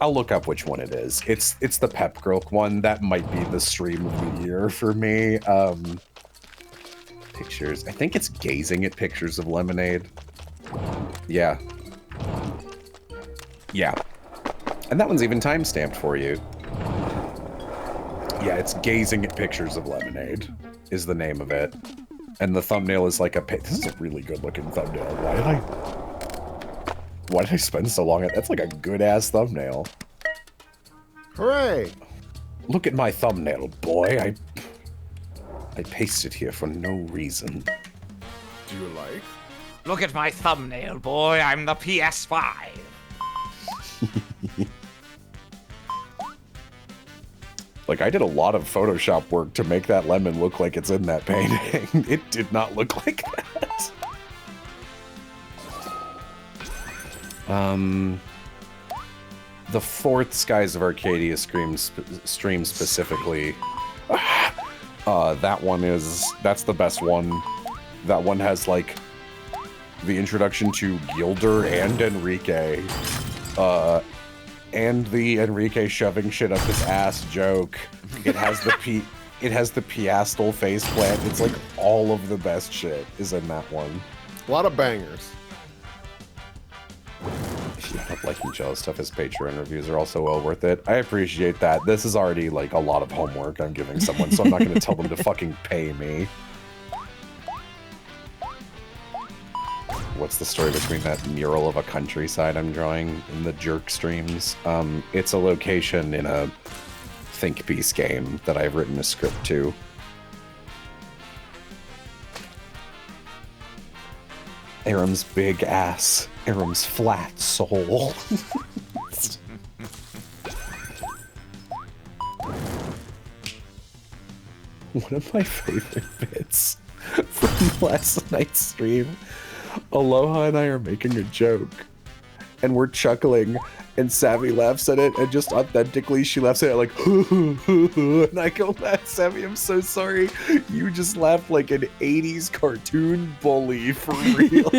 I'll look up which one it is. It's the Pep Girl one. That might be the stream of the year for me. Pictures. I think it's Gazing at Pictures of Lemonade. Yeah. Yeah. And that one's even time-stamped for you. Yeah, it's Gazing at Pictures of Lemonade is the name of it. And the thumbnail is like this is a really good-looking thumbnail. Why did I spend so long on it? That's like a good-ass thumbnail. Hooray! Look at my thumbnail, boy. I pasted here for no reason. Do you like? Look at my thumbnail, boy. I'm the PS5. Like, I did a lot of Photoshop work to make that lemon look like it's in that painting. It did not look like that. The fourth Skies of Arcadia stream specifically. That's the best one. That one has like the introduction to Gilder and Enrique, and the Enrique shoving shit up his ass joke. It has the Piastel face plant. It's like all of the best shit is in that one. A lot of bangers. Like and jealous stuff, his Patreon reviews are also well worth it. I appreciate that. This is already like a lot of homework I'm giving someone, so I'm not going to tell them to fucking pay me. What's the story between that mural of a countryside I'm drawing in the jerk streams? It's a location in a think piece game that I've written a script to. Aram's big ass. Aram's flat soul. One of my favorite bits from last night's stream, Aloha and I are making a joke, and we're chuckling, and Savvy laughs at it, and just authentically she laughs at it like, and I go, Savvy, I'm so sorry. You just laughed like an 80s cartoon bully for real.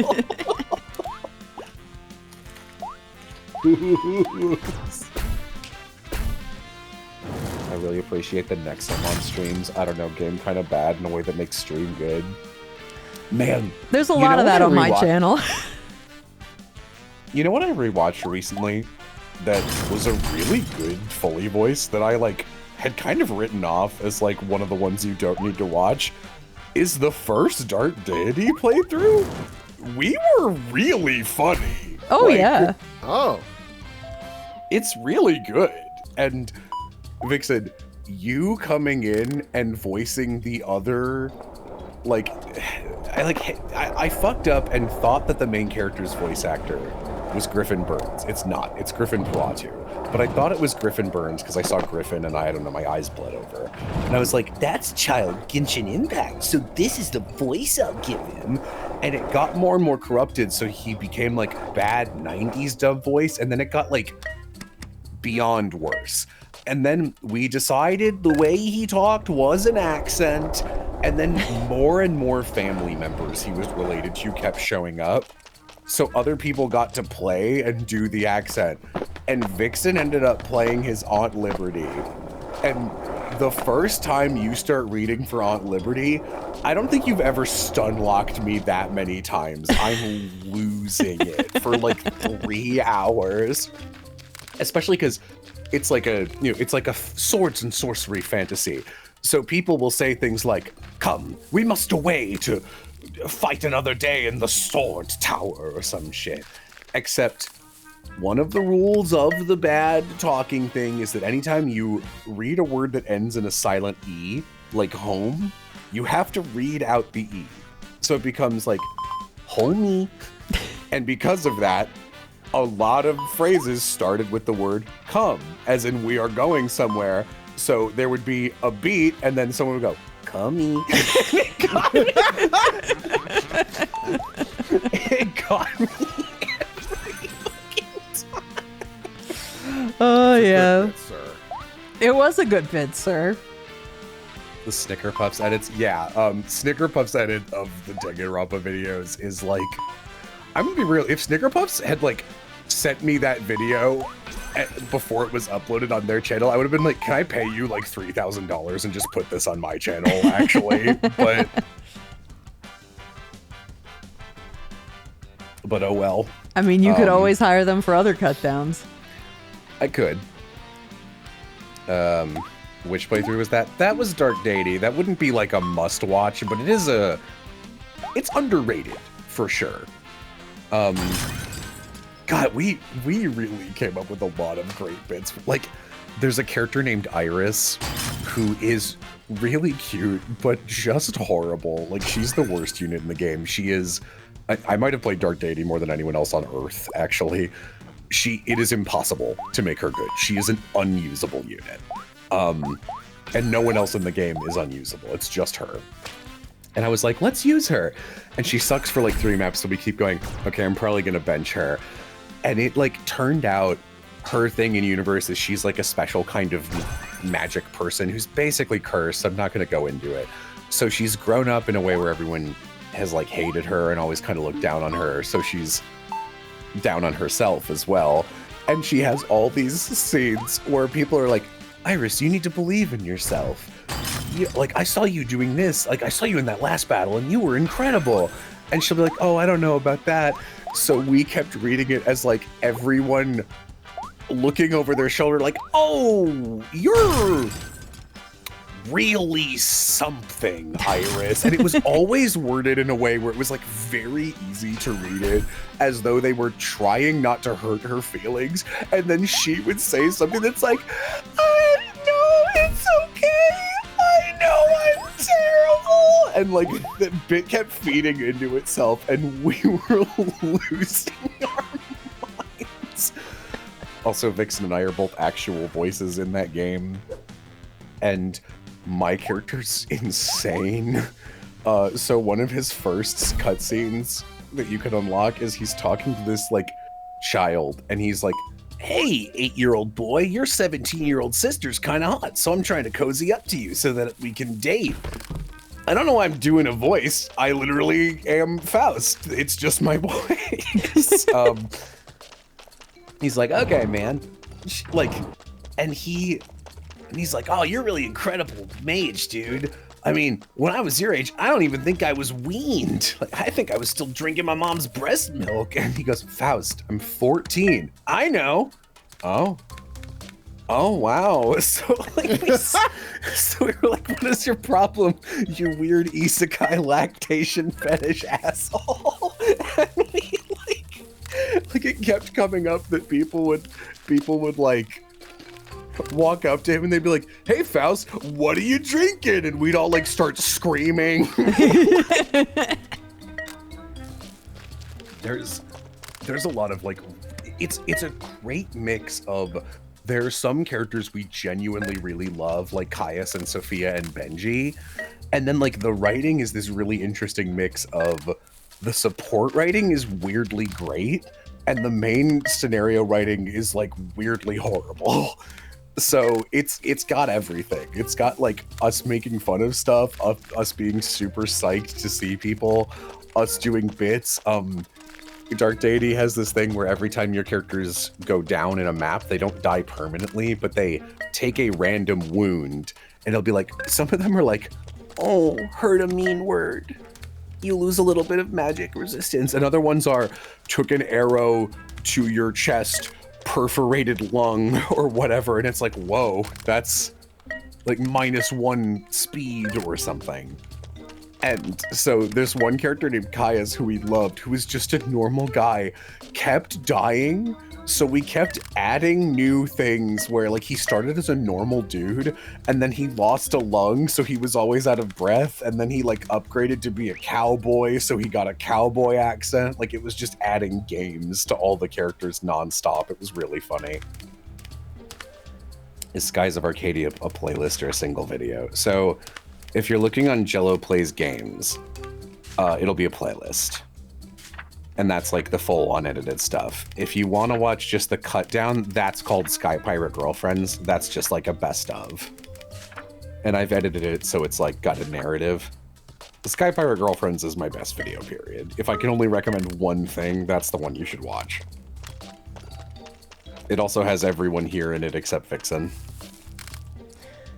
I really appreciate the next time on streams. I don't know, game kind of bad in a way that makes stream good. Man, there's a lot of that on my channel. You know what I rewatched recently that was a really good Foley voice that I like had kind of written off as like one of the ones you don't need to watch is the first Dark Deity playthrough. We were really funny. Oh, like, yeah. Oh. It's really good. And Vixen, you coming in and voicing the other, like, I fucked up and thought that the main character's voice actor was Griffin Burns. It's not. It's Griffin Puatu. But I thought it was Griffin Burns because I saw Griffin and I don't know, my eyes bled over. And I was like, that's Child Genshin Impact, so this is the voice I'll give him. And it got more and more corrupted, so he became like bad 90s dub voice, and then it got like beyond worse. And then we decided the way he talked was an accent, and then more and more family members he was related to kept showing up. So other people got to play and do the accent. And Vixen ended up playing his Aunt Liberty. And the first time you start reading for Aunt Liberty, I don't think you've ever stun-locked me that many times. I'm losing it for like 3 hours. Especially because it's like a, you know, it's like a swords and sorcery fantasy. So people will say things like, "Come, we must away to fight another day in the sword tower," or some shit. Except one of the rules of the bad talking thing is that anytime you read a word that ends in a silent E, like home, you have to read out the E. So it becomes like, homie. And because of that, a lot of phrases started with the word come, as in we are going somewhere. So there would be a beat and then someone would go, "Cummy." It got me. It got me every fucking time. Oh, yeah. Bit, sir. It was a good bit, sir. The Snicker Puffs edits, yeah. Snicker Puffs edit of the Danganronpa videos is like, I'm gonna be real. If Snicker Puffs had like sent me that video before it was uploaded on their channel, I would have been like, "Can I pay you like $3,000 and just put this on my channel?" Actually, but oh well. I mean, you could always hire them for other cut downs. I could. Which playthrough was that? That was Dark Deity. That wouldn't be like a must watch, but it is it's underrated for sure. God, we really came up with a lot of great bits. Like, there's a character named Iris who is really cute, but just horrible. Like, she's the worst unit in the game. She is... I might have played Dark Deity more than anyone else on Earth, actually. It is impossible to make her good. She is an unusable unit. And no one else in the game is unusable. It's just her. And I was like, let's use her. And she sucks for like 3 maps, so we keep going, okay, I'm probably gonna bench her. And it like turned out her thing in universe is she's like a special kind of magic person who's basically cursed. I'm not gonna go into it. So she's grown up in a way where everyone has like hated her and always kind of looked down on her, so she's down on herself as well. And she has all these scenes where people are like, Iris, you need to believe in yourself. Like, I saw you doing this. Like, I saw you in that last battle and you were incredible. And she'll be like, oh, I don't know about that. So we kept reading it as like everyone looking over their shoulder like, oh, you're really something, Iris. And it was always worded in a way where it was like very easy to read it, as though they were trying not to hurt her feelings. And then she would say something that's like, no, it's okay. I know I'm terrible. And like the bit kept feeding into itself and we were losing our minds. Also, Vixen and I are both actual voices in that game. And my character's insane. So one of his first cutscenes that you can unlock is he's talking to this like child, and he's like, hey, 8-year-old boy, your 17-year-old sister's kind of hot, so I'm trying to cozy up to you so that we can date. I don't know why I'm doing a voice. I literally am Faust. It's just my voice. He's like, okay, man. Like, and he's like, oh, you're really incredible mage, dude. I mean, when I was your age, I don't even think I was weaned. Like, I think I was still drinking my mom's breast milk. And he goes, Faust, I'm 14. I know. Oh, wow. So, like, so we were like, what is your problem, you weird isekai lactation fetish asshole? And we, like, it kept coming up that people would, like, walk up to him and they'd be like, hey Faust, what are you drinking? And we'd all like start screaming. There's a lot of like, it's a great mix of, there are some characters we genuinely really love, like Caius and Sophia and Benji, and then like the writing is this really interesting mix of the support writing is weirdly great and the main scenario writing is like weirdly horrible. So it's got everything. It's got like us making fun of stuff, us being super psyched to see people, us doing bits. Dark Deity has this thing where every time your characters go down in a map, they don't die permanently, but they take a random wound, and it'll be like, some of them are like, oh, heard a mean word. You lose a little bit of magic resistance. And other ones are, took an arrow to your chest, perforated lung or whatever, and it's like, whoa, that's like -1 speed or something. And so this one character named Caius, who we loved, who was just a normal guy, kept dying, so we kept adding new things where like he started as a normal dude and then he lost a lung, so he was always out of breath, and then he like upgraded to be a cowboy, so he got a cowboy accent. Like, it was just adding games to all the characters nonstop. It was really funny. Is Skies of Arcadia a playlist or a single video? So if you're looking on Jello Plays Games, it'll be a playlist. And that's like the full unedited stuff. If you want to watch just the cut down, that's called Sky Pirate Girlfriends. That's just like a best of. And I've edited it so it's like got a narrative. The Sky Pirate Girlfriends is my best video, period. If I can only recommend one thing, that's the one you should watch. It also has everyone here in it except Vixen.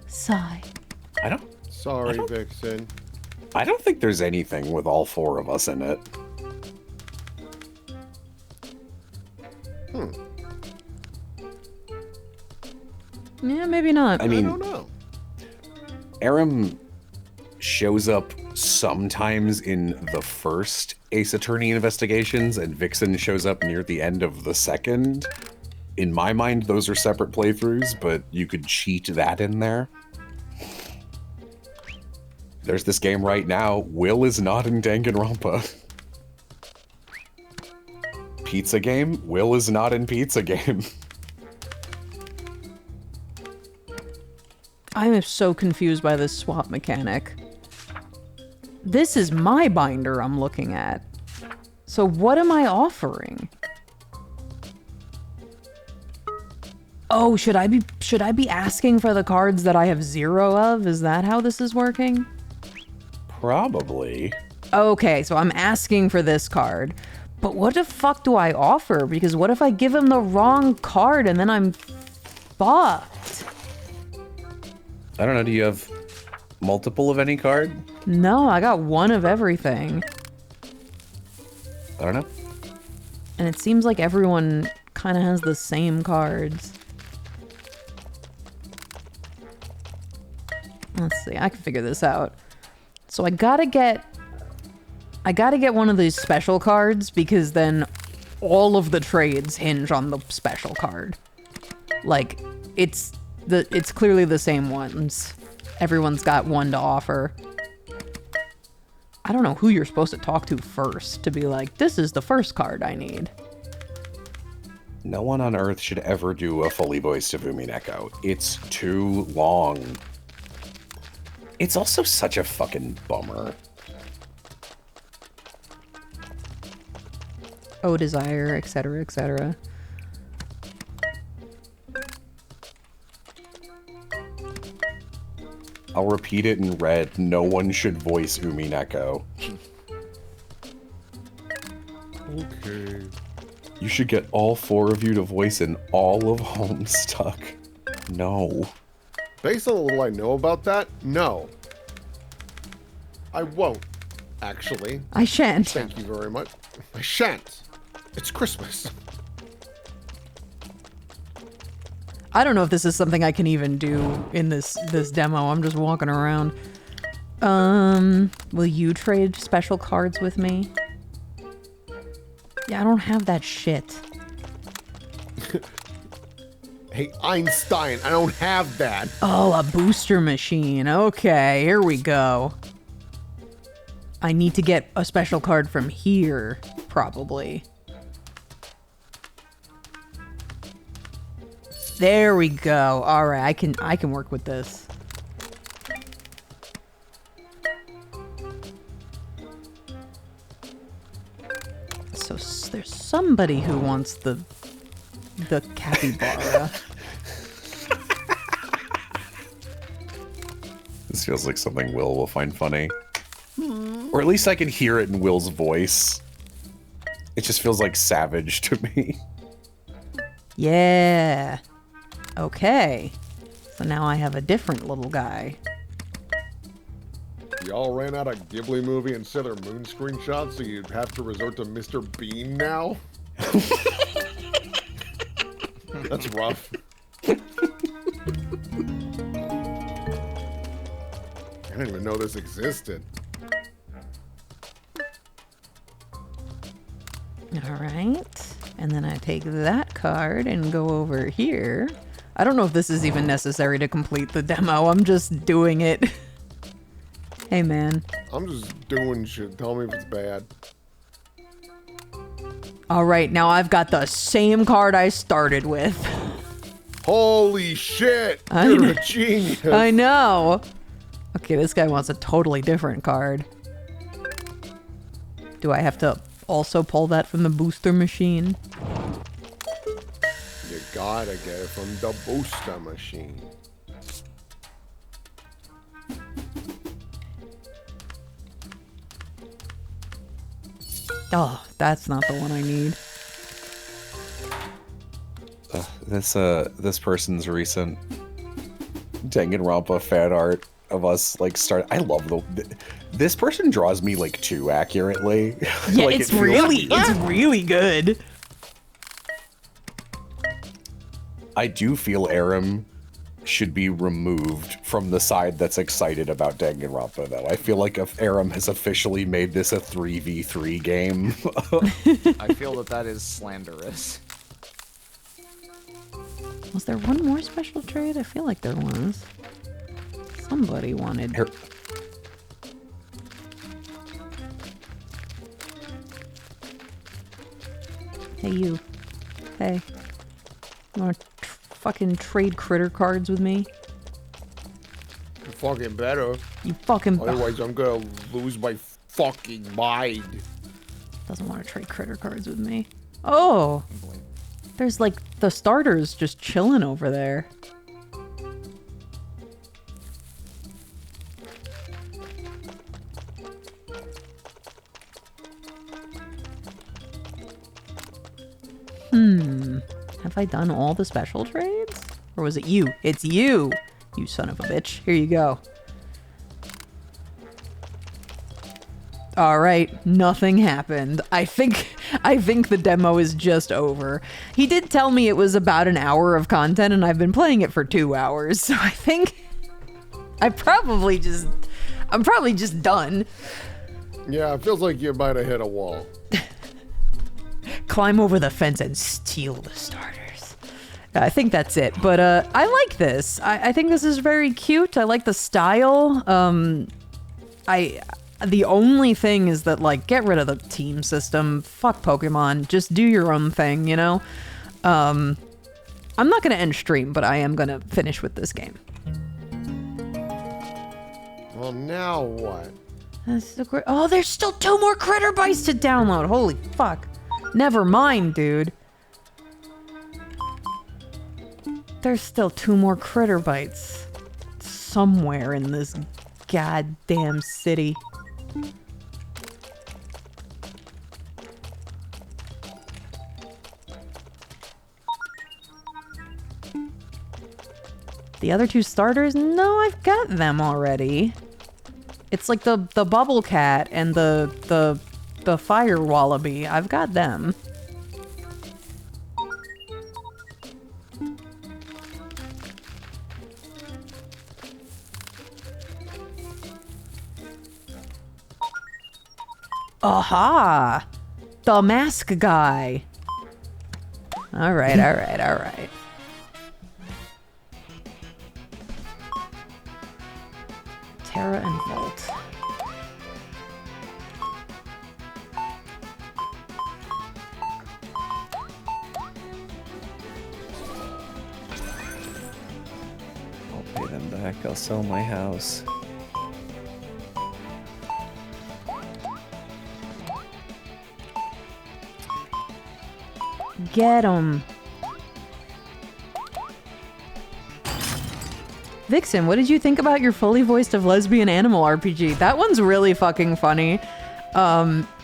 Sigh. Sorry, Vixen. I don't think there's anything with all 4 of us in it. Yeah, maybe not. I mean, I don't know. Aram shows up sometimes in the first Ace Attorney investigations, and Vixen shows up near the end of the second. In my mind, those are separate playthroughs, but you could cheat that in there. There's this game right now. Will is not in Danganronpa. Pizza game. Will is not in Pizza game. I am so confused by this swap mechanic. This is my binder I'm looking at. So what am I offering? Oh, should I be asking for the cards that I have 0 of? Is that how this is working? Probably. Okay, so I'm asking for this card. But what the fuck do I offer? Because what if I give him the wrong card and then I'm fucked? I don't know, do you have multiple of any card? No, I got one of everything. I don't know. And it seems like everyone kind of has the same cards. Let's see, I can figure this out. So I gotta get one of these special cards because then all of the trades hinge on the special card. Like, it's clearly the same ones. Everyone's got one to offer. I don't know who you're supposed to talk to first to be like, this is the first card I need. No one on Earth should ever do a fully voiced of Umineko. It's too long. It's also such a fucking bummer. Oh, desire, etc., etc. I'll repeat it in red. No one should voice Umineko. Okay. You should get all 4 of you to voice in all of Homestuck. No. Based on the little I know about that, no. I won't, actually. I shan't. Thank you very much. I shan't. It's Christmas. I don't know if this is something I can even do in this demo. I'm just walking around. Will you trade special cards with me? Yeah, I don't have that shit. Hey, Einstein, I don't have that. Oh, a booster machine. Okay, here we go. I need to get a special card from here, probably. There we go. All right, I can work with this. So there's somebody who wants the capybara. This feels like something Will will find funny. Or at least I can hear it in Will's voice. It just feels like savage to me. Yeah. Okay. So now I have a different little guy. Y'all ran out of Ghibli movie and Sailor Moon screenshots, so you'd have to resort to Mr. Bean now? That's rough. I didn't even know this existed. All right. And then I take that card and go over here. I don't know if this is even necessary to complete the demo. I'm just doing it. Hey, man. I'm just doing shit. Tell me if it's bad. All right, now I've got the same card I started with. Holy shit! I You're know. a genius! I know. Okay, this guy wants a totally different card. Do I have to also pull that from the booster machine? You gotta get it from the booster machine. Oh, that's not the one I need. This person's recent Danganronpa fan art of us like start. I love this person draws me like too accurately. Yeah, Like, it's it feels- really good. I do feel Aram should be removed from the side that's excited about Danganronpa, though. I feel like if Aram has officially made this a 3v3 game. I feel that is slanderous. Was there one more special trade? I feel like there was. Somebody wanted... Here- Hey, you. Hey. You wanna fucking trade critter cards with me? You fucking better. You fucking... Otherwise, I'm gonna lose my fucking mind. Doesn't want to trade critter cards with me. Oh! There's like the starters just chilling over there. Have I done all the special trades? Or was it you? It's you! You son of a bitch. Here you go. All right, nothing happened. I think the demo is just over. He did tell me it was about an hour of content, and I've been playing it for 2 hours, so I think I'm probably just done. Yeah, it feels like you might have hit a wall. Climb over the fence and steal the starters. I think that's it, but I like this. I think this is very cute. I like the style. The only thing is that, like, get rid of the team system. Fuck Pokemon. Just do your own thing, you know? I'm not gonna end stream, but I am gonna finish with this game. Well, now what? Oh, there's still 2 more Critterrupters to download. Holy fuck. Never mind, dude. There's still 2 more Critterrupters somewhere in this goddamn city. The other 2 starters? No, I've got them already. It's like the bubble cat and the fire wallaby. I've got them. Aha! The mask guy. All right, all right, all right. Terra and Volt. I'll pay them back. I'll sell my house. Get 'em. Vixen, what did you think about your fully voiced of lesbian animal RPG? That one's really fucking funny.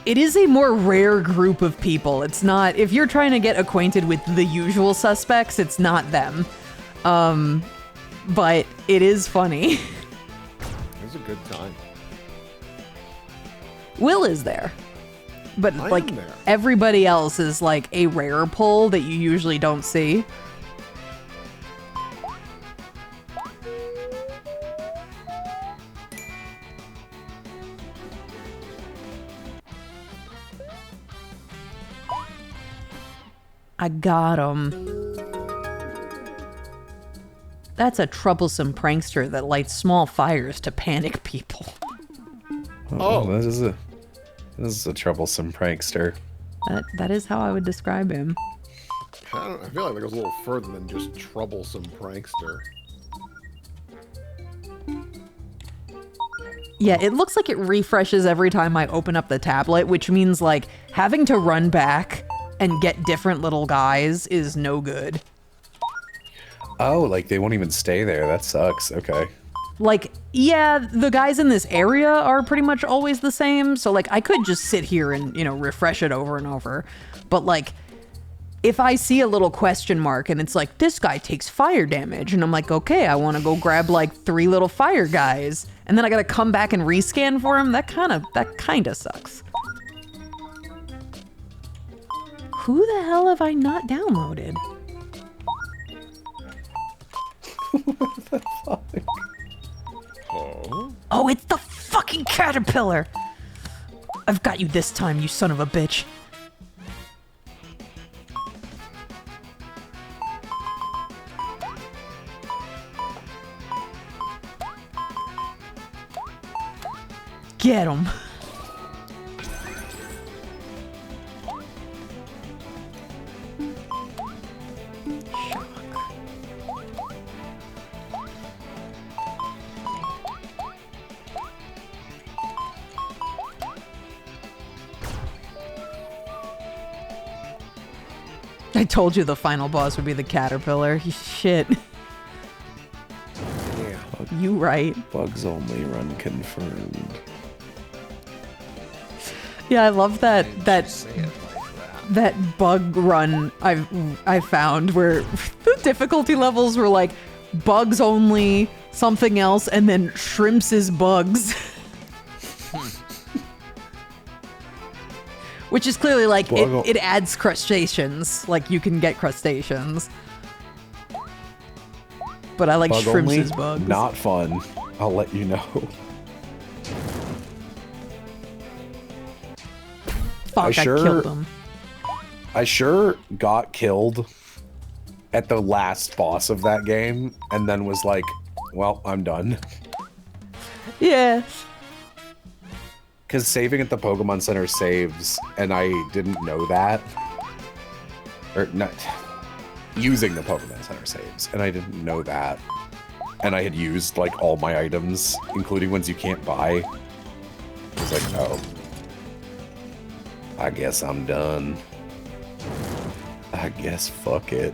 It is a more rare group of people. It's not, if you're trying to get acquainted with the usual suspects, it's not them. But it is funny. It was a good time. Will is there. But I like am there. everybody else is like a rare pull that you usually don't see. I got him. That's a troublesome prankster that lights small fires to panic people. Oh. This is a troublesome prankster. That is how I would describe him. I feel like that goes a little further than just troublesome prankster. Yeah, it looks like it refreshes every time I open up the tablet, which means like having to run back and get different little guys is no good. Oh, like they won't even stay there. That sucks. Okay. Like, yeah, the guys in this area are pretty much always the same, so like I could just sit here and, you know, refresh it over and over. But like, if I see a little question mark and it's like, this guy takes fire damage, and I'm like, okay, I want to go grab like 3 little fire guys, and then I gotta come back and rescan for him, that kind of sucks. Who the hell have I not downloaded? What the fuck? Oh? Oh, it's the fucking caterpillar! I've got you this time, you son of a bitch. Get him. I told you the final boss would be the caterpillar. Shit. Yeah. You right. Bugs only run confirmed. Yeah, I love that Say it like that. that bug run I found where the difficulty levels were like bugs only, something else, and then shrimps is bugs. Which is clearly like it adds crustaceans. Like you can get crustaceans. But I like Bug shrimps only, as bugs. not fun. I'll let you know. Fuck, I killed them. I sure got killed at the last boss of that game, and then was like, well, I'm done. Yeah. Because saving at the Pokemon Center saves, and I didn't know that. Or not... Using the Pokemon Center saves, and I didn't know that. And I had used, like, all my items, including ones you can't buy. I was like, oh. I guess I'm done. I guess fuck it.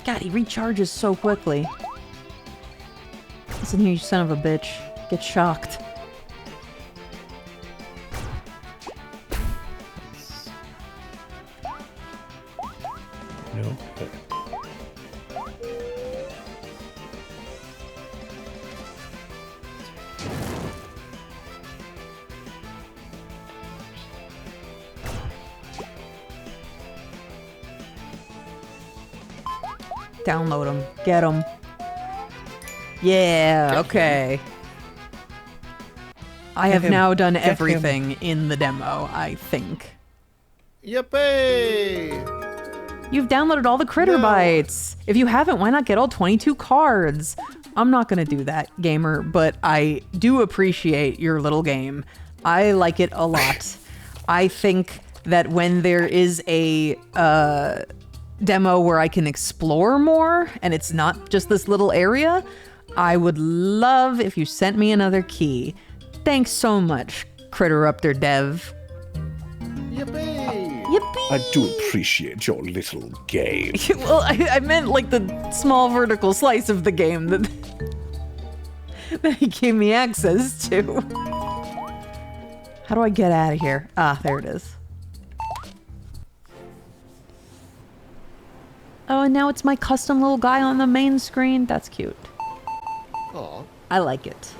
God, he recharges so quickly. Listen here, you son of a bitch. Get shocked. No. Download them. Get them. Yeah, okay. I have now done everything in the demo, I think. Yippee! You've downloaded all the Critter Bites. If you haven't, why not get all 22 cards? I'm not gonna do that, gamer, but I do appreciate your little game. I like it a lot. I think that when there is a demo where I can explore more, and it's not just this little area, I would love if you sent me another key. Thanks so much, Critterrupter dev. Yippee! Yippee! I do appreciate your little game. Well, I meant like the small vertical slice of the game that, that he gave me access to. How do I get out of here? Ah, there it is. Oh, and now it's my custom little guy on the main screen. That's cute. Aw. I like it.